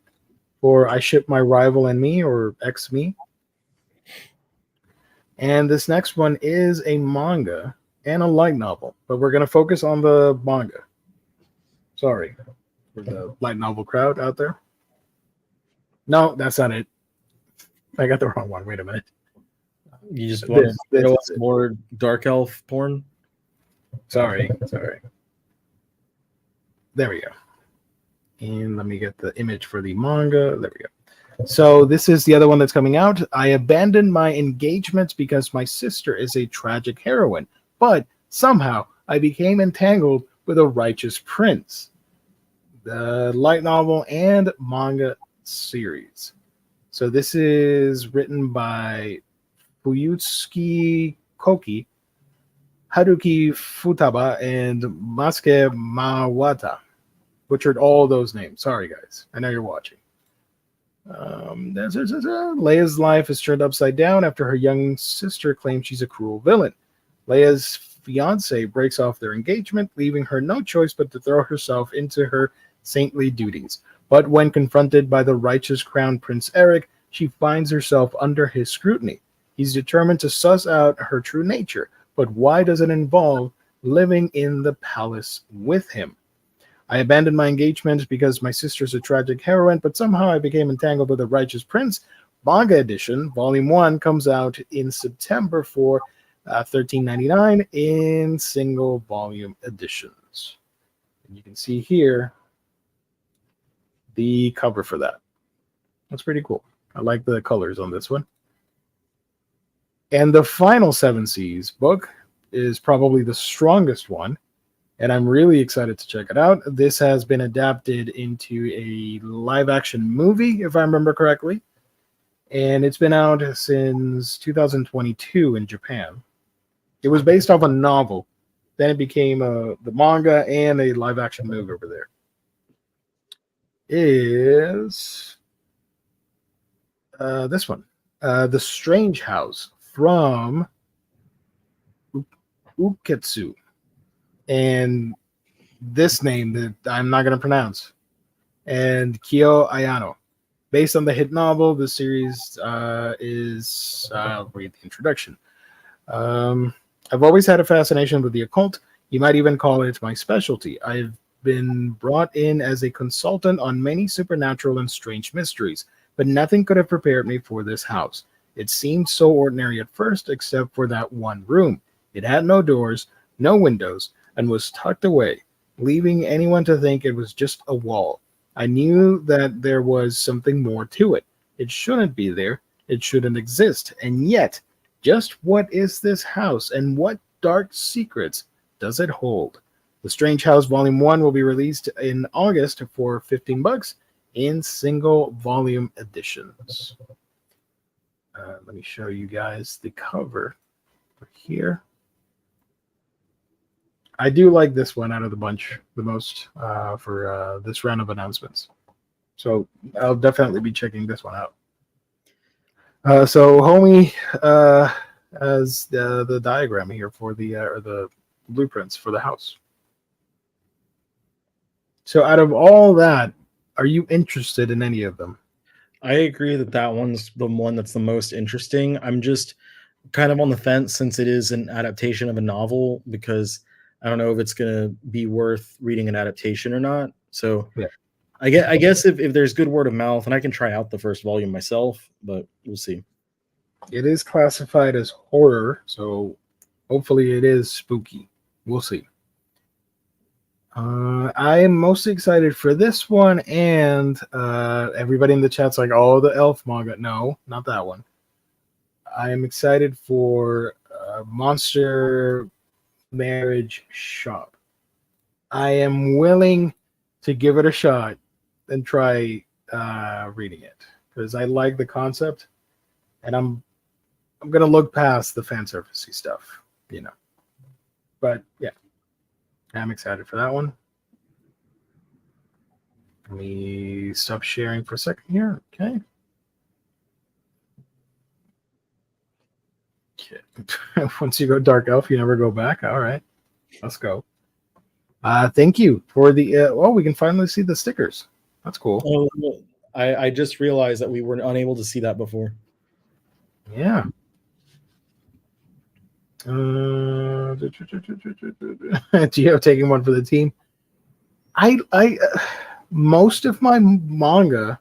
for I Ship My Rival and Me, or X Me. And this next one is a manga and a light novel, but we're going to focus on the manga. Sorry for the light novel crowd out there. No, that's not it. I got the wrong one. Wait a minute. You just want This to is watch it. more dark elf porn? Sorry. There we go. And let me get the image for the manga. There we go. So this is the other one that's coming out. I abandoned my engagement because my sister is a tragic heroine, but somehow I became entangled with a righteous prince. The light novel and manga series. So this is written by Fuyutsuki Koki, Haruki Futaba, and Masuke Mawata. Butchered all those names. Sorry, guys. I know you're watching. Leia's life is turned upside down after her young sister claims she's a cruel villain. Leia's fiance breaks off their engagement, leaving her no choice but to throw herself into her saintly duties. But when confronted by the righteous Crown Prince Eric, she finds herself under his scrutiny. He's determined to suss out her true nature, but why does it involve living in the palace with him? I abandoned my engagement because my sister's a tragic heroine, but somehow I became entangled with a righteous prince. Manga edition, volume 1, comes out in September for $13.99 in single volume editions. And you can see here the cover for that. That's pretty cool. I like the colors on this one. And the final Seven Seas book is probably the strongest one, and I'm really excited to check it out. This has been adapted into a live-action movie, if I remember correctly, and it's been out since 2022 in Japan. It was based off a novel. Then it became the manga and a live-action movie over there. Is this one, The Strange House from Uketsu. And this name that I'm not going to pronounce. And Kyo Ayano. Based on the hit novel, the series is, I'll read the introduction. I've always had a fascination with the occult. You might even call it my specialty. I've been brought in as a consultant on many supernatural and strange mysteries, but nothing could have prepared me for this house. It seemed so ordinary at first, except for that one room. It had no doors, no windows, and was tucked away, leaving anyone to think it was just a wall. I knew that there was something more to it. It shouldn't be there. It shouldn't exist. And yet, just what is this house, and what dark secrets does it hold? The Strange House Volume 1 will be released in August for $15 in single volume editions. Let me show you guys the cover here. I do like this one out of the bunch the most for this round of announcements. So I'll definitely be checking this one out. So Homie has the diagram here for the blueprints for the house. So out of all that, are you interested in any of them? I agree that that one's the one that's the most interesting. I'm just kind of on the fence since it is an adaptation of a novel, because I don't know if it's going to be worth reading an adaptation or not. So Yeah. I guess if there's good word of mouth, and I can try out the first volume myself, but we'll see. It is classified as horror, so hopefully it is spooky. We'll see. I am mostly excited for this one, and everybody in the chat's like, oh, the elf manga. No, not that one. I am excited for Monster Marriage Shop. I am willing to give it a shot and try reading it, because I like the concept, and I'm gonna look past the fan servicey stuff, you know. But yeah, I'm excited for that one. Let me stop sharing for a second here. Okay. Once you go dark elf, you never go back. All right, let's go. Thank you for the. Oh, we can finally see the stickers. That's cool. Oh, I just realized that we were unable to see that before. Yeah. Geo taking one for the team. I most of my manga,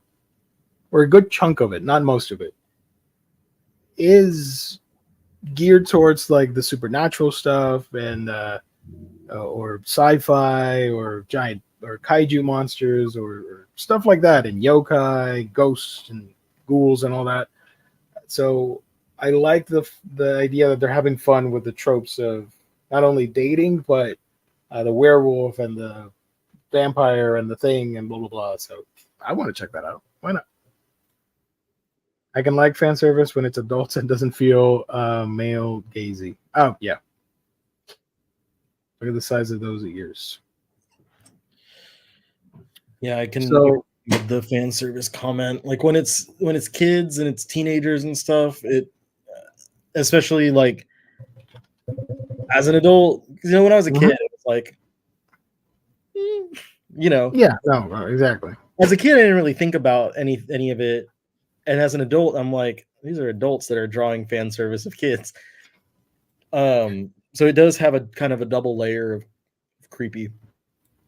or a good chunk of it, not most of it, is geared towards like the supernatural stuff and or sci-fi or giant or kaiju monsters or stuff like that, and yokai, ghosts, and ghouls and all that. So I like the idea that they're having fun with the tropes of not only dating but the werewolf and the vampire and the thing and blah blah blah. So I want to check that out. Why not? I can like fan service when it's adults and doesn't feel male gazy. Oh yeah, look at the size of those ears. Yeah, I can So with the fan service comment. Like when it's kids and it's teenagers and stuff, it especially like as an adult, when I was a kid, it was like, yeah, no, exactly. as a kid, I didn't really think about any of it, and as an adult, I'm like, these are adults that are drawing fan service of kids. So it does have a kind of a double layer of creepy,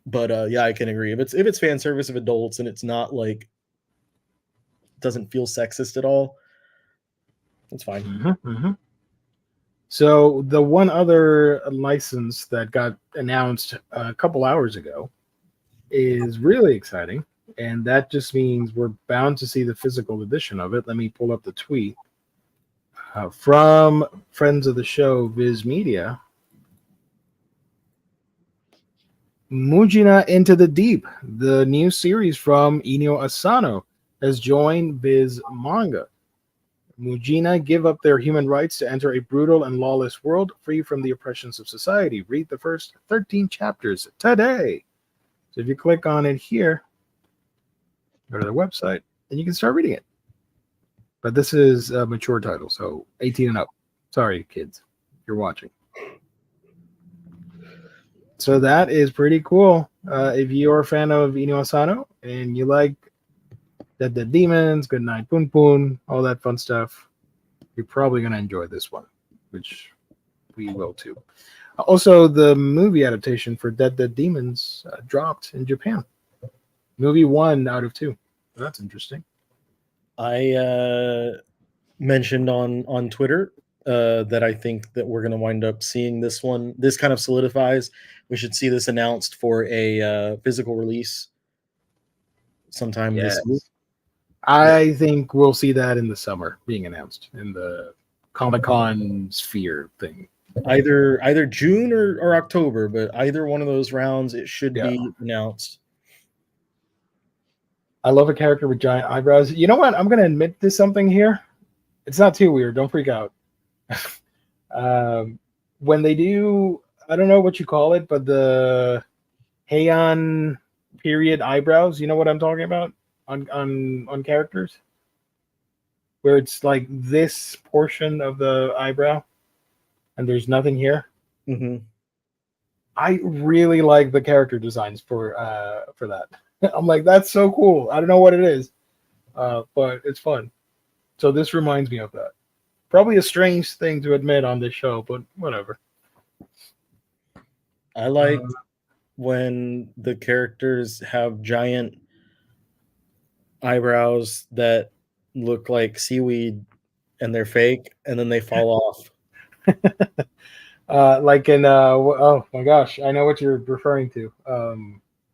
but yeah, I can agree. If it's fan service of adults and it's not like doesn't feel sexist at all, it's fine. Mm-hmm, mm-hmm. So the one other license that got announced a couple hours ago is really exciting, and that just means we're bound to see the physical edition of it. Let me pull up the tweet from friends of the show, Viz Media. Mujina Into the Deep, the new series from Inyo Asano, has joined Viz Manga. Mujina give up their human rights to enter a brutal and lawless world free from the oppressions of society. Read the first 13 chapters today. So if you click on it here, go to their website, and you can start reading it. But this is a mature title, so 18 and up. Sorry, kids, you're watching. So that is pretty cool. If you're a fan of Inyo Asano and you like Dead Demons, Good Night Poon Poon, all that fun stuff, you're probably going to enjoy this one, which we will too. Also, the movie adaptation for Dead Demons dropped in Japan. Movie 1 out of 2. That's interesting. I mentioned on Twitter that I think that we're going to wind up seeing this one. This kind of solidifies. We should see this announced for a physical release sometime this week. I think we'll see that in the summer being announced in the Comic-Con sphere thing. Either June or October, but either one of those rounds, it should be announced. I love a character with giant eyebrows. You know what? I'm going to admit to something here. It's not too weird. Don't freak out. When they do, I don't know what you call it, but the Heian period eyebrows, you know what I'm talking about on characters? Where it's like this portion of the eyebrow and there's nothing here. Mm-hmm. I really like the character designs for that. I'm like, that's so cool. I don't know what it is, but it's fun. So this reminds me of that. Probably a strange thing to admit on this show, but whatever. I like when the characters have giant eyebrows that look like seaweed and they're fake, and then they fall off. Like in oh my gosh, I know what you're referring to.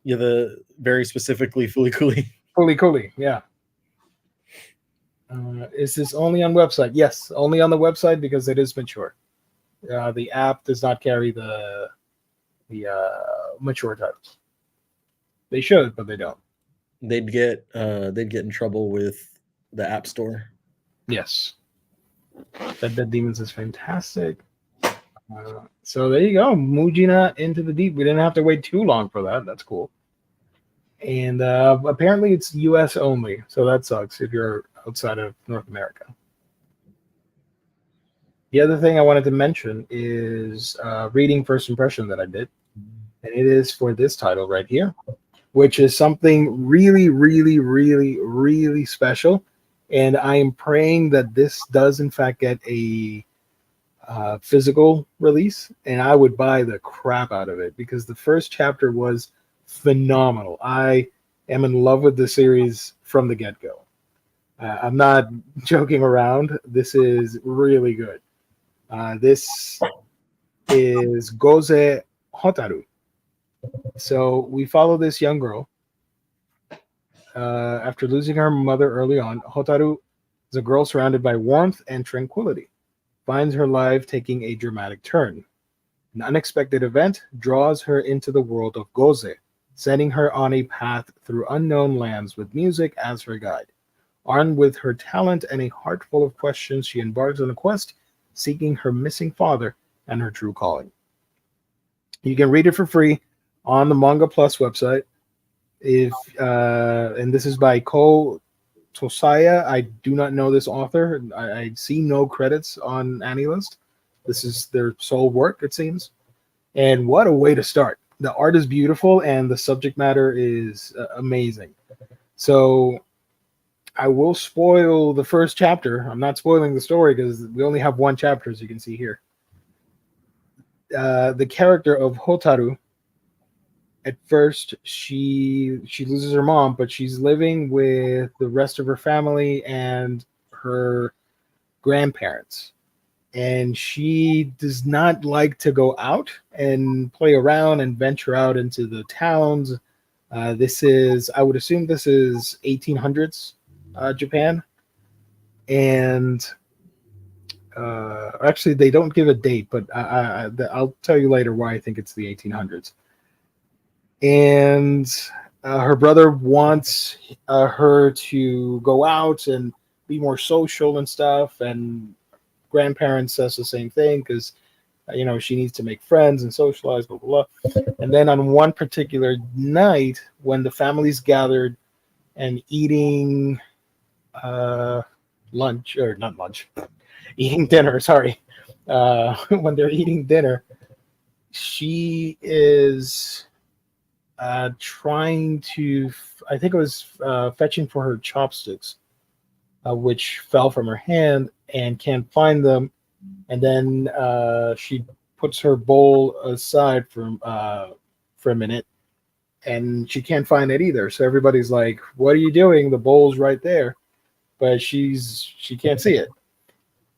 Yeah, the very specifically Fooly Cooly. Fooly Cooly, yeah. Is this only on website? Yes, only on the website because it is mature. The app does not carry the mature titles. They should, but they don't. They'd get in trouble with the App Store. Yes. Dead Demons is fantastic. So there you go. Mujina Into the Deep. We didn't have to wait too long for that. That's cool. And apparently it's US only. So that sucks if you're outside of North America. The other thing I wanted to mention is reading first impression that I did. And it is for this title right here. which is something really, really, really, really special. And I am praying that this does, in fact, get a physical release, and I would buy the crap out of it because the first chapter was phenomenal. I am in love with the series from the get go. I'm not joking around. This is really good. This is Goze Hotaru. So we follow this young girl. After losing her mother early on, Hotaru is a girl surrounded by warmth and tranquility. Finds her life taking a dramatic turn. An unexpected event draws her into the world of Goze, setting her on a path through unknown lands with music as her guide. Armed with her talent and a heart full of questions, she embarks on a quest seeking her missing father and her true calling. You can read it for free on the Manga Plus website. If and this is by Ko Tosaya. I do not know this author. I see no credits on AniList. This is their sole work, it seems. And what a way to start. The art is beautiful and the subject matter is amazing. So I will spoil the first chapter. I'm not spoiling the story because we only have one chapter, as you can see here. The character of Hotaru, at first she loses her mom, but she's living with the rest of her family and her grandparents. And she does not like to go out and play around and venture out into the towns. This is, I would assume this is 1800s Japan. And actually, they don't give a date, but I'll tell you later why I think it's the 1800s. And her brother wants her to go out and be more social and stuff. And grandparents says the same thing because she needs to make friends and socialize, blah blah blah. And then on one particular night, when the family's gathered and eating lunch, or not lunch, eating dinner. Sorry, when they're eating dinner, she is trying to. I think it was fetching for her chopsticks, which fell from her hand and can't find them. And then she puts her bowl aside for a minute, and she can't find it either. So everybody's like, "What are you doing? The bowl's right there," but she can't see it.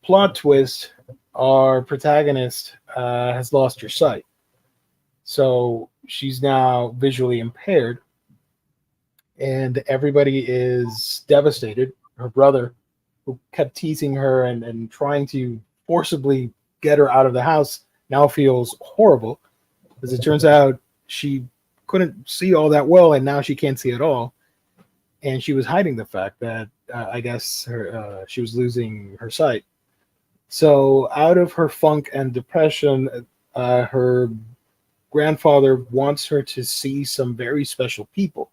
Plot twist: our protagonist has lost her sight, so she's now visually impaired, and everybody is devastated. Her brother, who kept teasing her and trying to forcibly get her out of the house, now feels horrible. As it turns out, she couldn't see all that well, and now she can't see at all. And she was hiding the fact that I guess she was losing her sight. So out of her funk and depression, her grandfather wants her to see some very special people,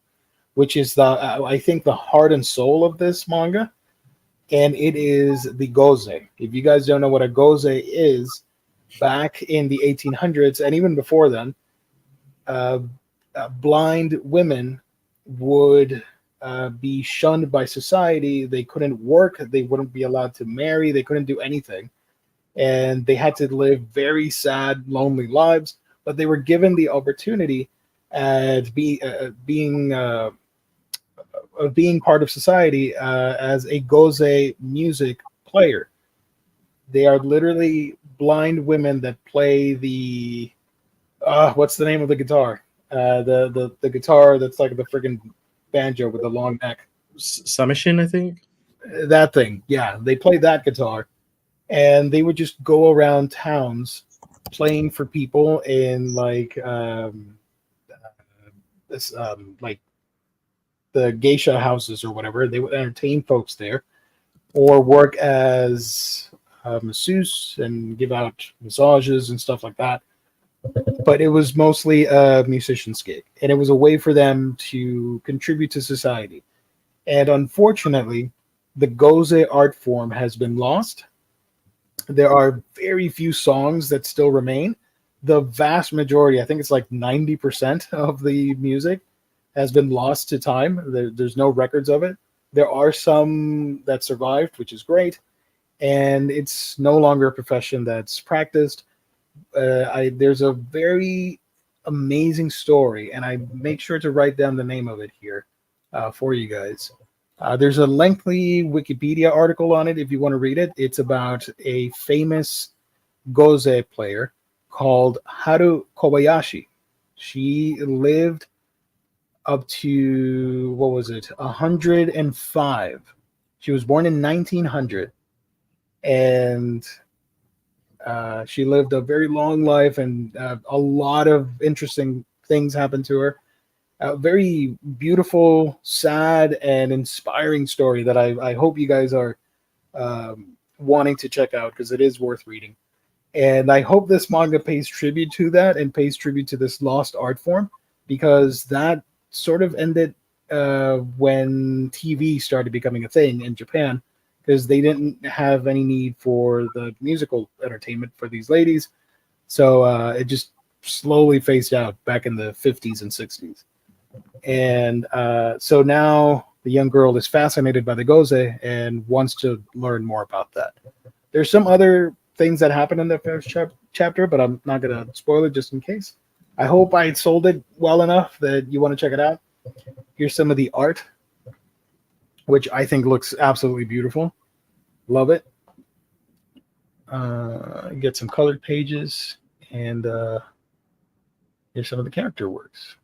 which is I think the heart and soul of this manga. And it is the Goze. If you guys don't know what a Goze is, back in the 1800s and even before then, blind women would be shunned by society. They couldn't work. They wouldn't be allowed to marry. They couldn't do anything. And they had to live very sad, lonely lives. But they were given the opportunity at being part of society as a Goze music player. They are literally blind women that play the what's the name of the guitar? The guitar that's like the friggin' banjo with the long neck. Submission, I think. That thing, yeah. They play that guitar, and they would just go around towns playing for people in like the geisha houses or whatever. They would entertain folks there, or work as masseuse and give out massages and stuff like that. But it was mostly a musician's gig, and it was a way for them to contribute to society. And unfortunately, the Goze art form has been lost. There are very few songs that still remain. The vast majority, I think it's like 90% of the music, has been lost to time. There's no records of it. There are some that survived, which is great, and it's no longer a profession that's practiced. There's a very amazing story, and I make sure to write down the name of it here for you guys. There's a lengthy Wikipedia article on it if you want to read it. It's about a famous Goze player called Haru Kobayashi. She lived up to, what was it, 105. She was born in 1900, and she lived a very long life, and a lot of interesting things happened to her. A very beautiful, sad, and inspiring story that I hope you guys are wanting to check out, because it is worth reading. And I hope this manga pays tribute to that and pays tribute to this lost art form, because that sort of ended when TV started becoming a thing in Japan, because they didn't have any need for the musical entertainment for these ladies. So it just slowly phased out back in the 50s and 60s. And so now the young girl is fascinated by the Goze and wants to learn more about that. There's some other things that happen in the first chapter, but I'm not going to spoil it just in case. I hope I sold it well enough that you want to check it out. Here's some of the art, which I think looks absolutely beautiful. Love it. Get some colored pages, and here's some of the character works.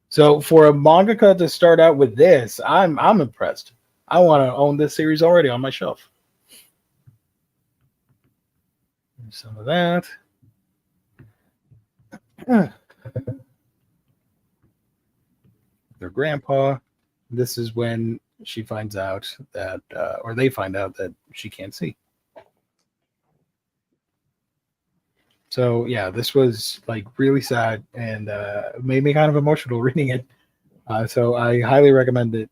So for a mangaka to start out with this, I'm impressed. I want to own this series already on my shelf. Here's some of that. Their grandpa. This is when she finds out that, or they find out that she can't see. So yeah, this was like really sad, and made me kind of emotional reading it. So I highly recommend it.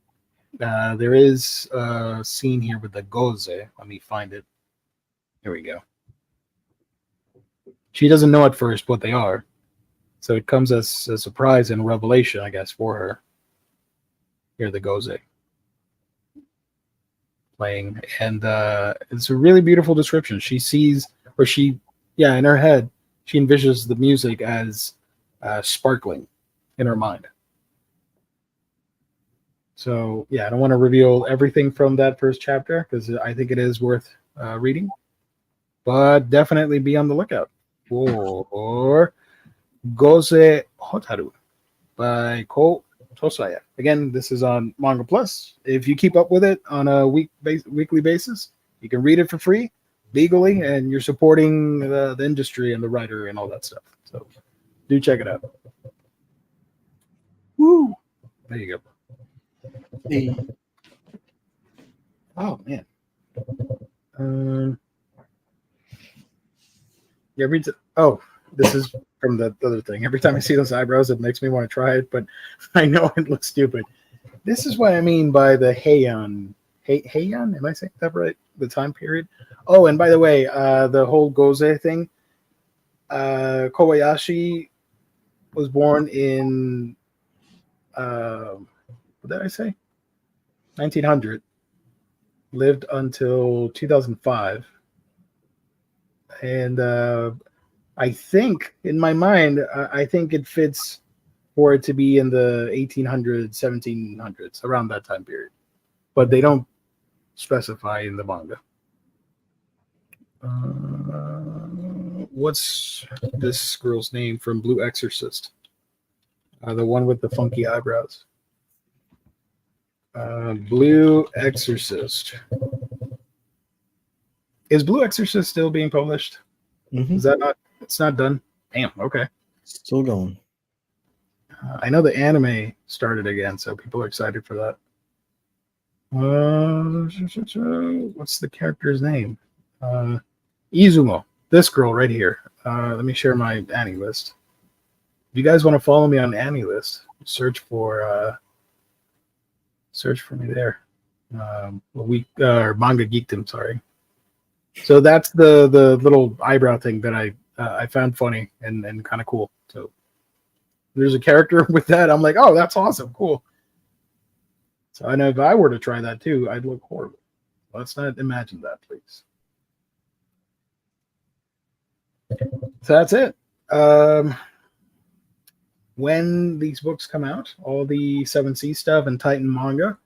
There is a scene here with the Goze. Let me find it. Here we go. She doesn't know at first what they are, so it comes as a surprise and revelation, I guess, for her. Here, the Goze playing, and it's a really beautiful description. She sees, or in her head, she envisions the music as sparkling in her mind. So yeah, I don't want to reveal everything from that first chapter, because I think it is worth reading, but definitely be on the lookout for Goze Hotaru by Ko Tosaya. Again, this is on Manga Plus. If you keep up with it on a weekly basis, you can read it for free, legally, and you're supporting the industry and the writer and all that stuff. So do check it out. Woo! There you go. Hey. Oh man. This is from the other thing. Every time I see those eyebrows, it makes me want to try it, but I know it looks stupid. This is what I mean by the Heian. Heian? Am I saying that right? The time period? Oh, and by the way, the whole Goze thing, Kobayashi was born in, what did I say? 1900. Lived until 2005. And I think, in my mind, I think it fits for it to be in the 1800s, 1700s, around that time period. But they don't specify in the manga. What's this girl's name from Blue Exorcist? The one with the funky eyebrows. Blue Exorcist. Is Blue Exorcist still being published? Mm-hmm. Is that not? It's not done. Damn. Okay. Still going. I know the anime started again, so people are excited for that. What's the character's name? Izumo. This girl right here. Let me share my Annie list. If you guys want to follow me on Annie list, search for me there. Manga Geekdom. Sorry. So that's the little eyebrow thing that I found funny and kind of cool. So there's a character with that, I'm like, oh, that's awesome, cool. So I know if I were to try that too, I'd look horrible. Let's not imagine that, please. So that's it. When these books come out, all the 7C stuff and Titan manga,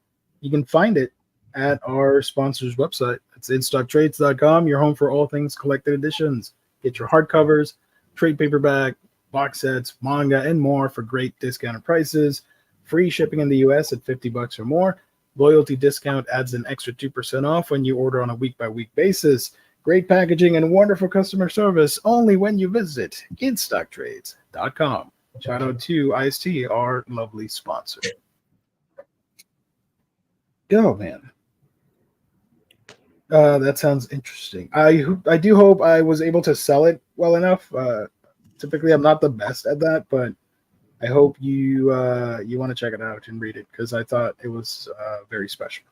you can find it at our sponsor's website. It's instocktrades.com, your home for all things collected editions. Get your hardcovers, trade paperback, box sets, manga, and more for great discounted prices. Free shipping in the US at $50 or more. Loyalty discount adds an extra 2% off when you order on a week-by-week basis. Great packaging and wonderful customer service only when you visit instocktrades.com. Shout out to IST, our lovely sponsor. Oh, man. That sounds interesting. I do hope I was able to sell it well enough. Typically, I'm not the best at that, but I hope you want to check it out and read it because I thought it was very special.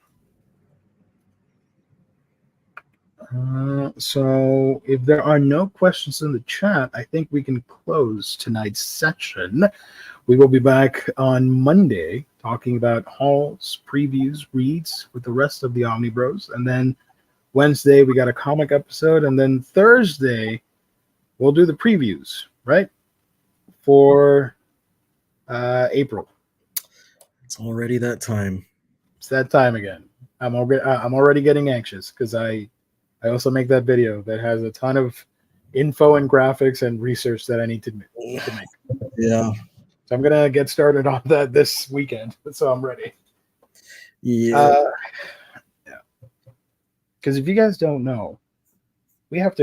So if there are no questions in the chat, I think we can close tonight's session. We will be back on Monday talking about hauls, previews, reads with the rest of the Omnibros. And then Wednesday, we got a comic episode. And then Thursday, we'll do the previews, right? For April. It's already that time. It's that time again. I'm already getting anxious because I also make that video that has a ton of info and graphics and research that I need to make. Yeah. So I'm gonna get started on that this weekend, so I'm ready. Yeah. Yeah. Because if you guys don't know, we have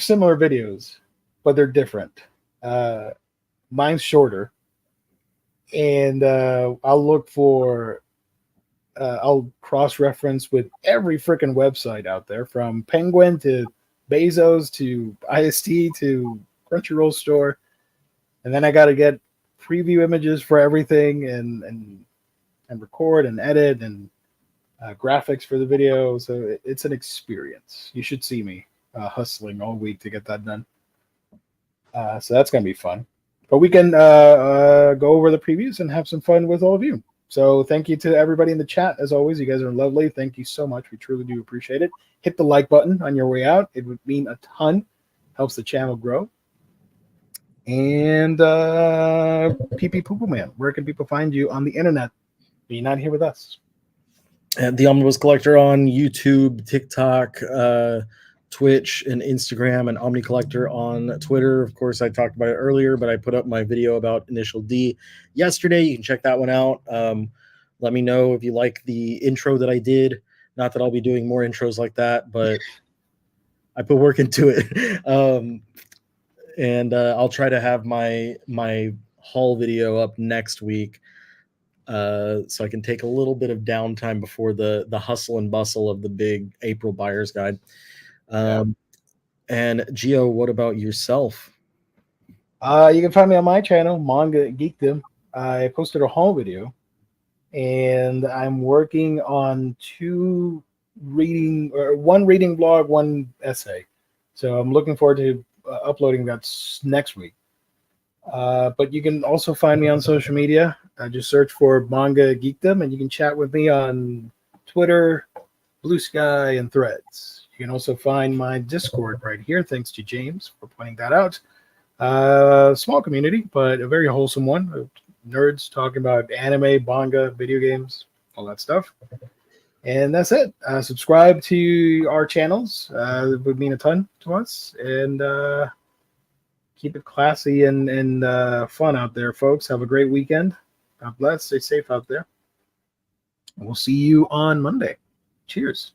similar videos, but they're different. Mine's shorter, and I'll cross-reference with every freaking website out there, from Penguin to Bezos to IST to Crunchyroll store, and then I got to get preview images for everything and record and edit and graphics for the video. So it's an experience. You should see me hustling all week to get that done. So that's gonna be fun. But we can go over the previews and have some fun with all of you. So thank you to everybody in the chat. As always, you guys are lovely. Thank you so much. We truly do appreciate it. Hit the like button on your way out. It would mean a ton. Helps the channel grow. And PP Poo Poo Man, where can people find you on the internet? Are you not here with us? And the Omnibus Collector on YouTube, TikTok, Twitch, and Instagram, and Omni Collector on Twitter. Of course, I talked about it earlier, but I put up my video about Initial D yesterday. You can check that one out. Let me know if you like the intro that I did. Not that I'll be doing more intros like that, but I put work into it. And I'll try to have my haul video up next week, so I can take a little bit of downtime before the hustle and bustle of the big April buyer's guide. And Gio, what about yourself? You can find me on my channel, Manga Geekdom. I posted a haul video, and I'm working on one reading blog, one essay. So I'm looking forward to uploading that next week. But you can also find me on social media. Just search for Manga Geekdom, and you can chat with me on Twitter, Blue Sky, and Threads. You can also find my Discord right here. Thanks to James for pointing that out. Small community, but a very wholesome one. Nerds talking about anime, manga, video games, all that stuff. And that's it. Subscribe to our channels. It would mean a ton to us. And keep it classy and fun out there, folks. Have a great weekend. God bless. Stay safe out there. We'll see you on Monday. Cheers.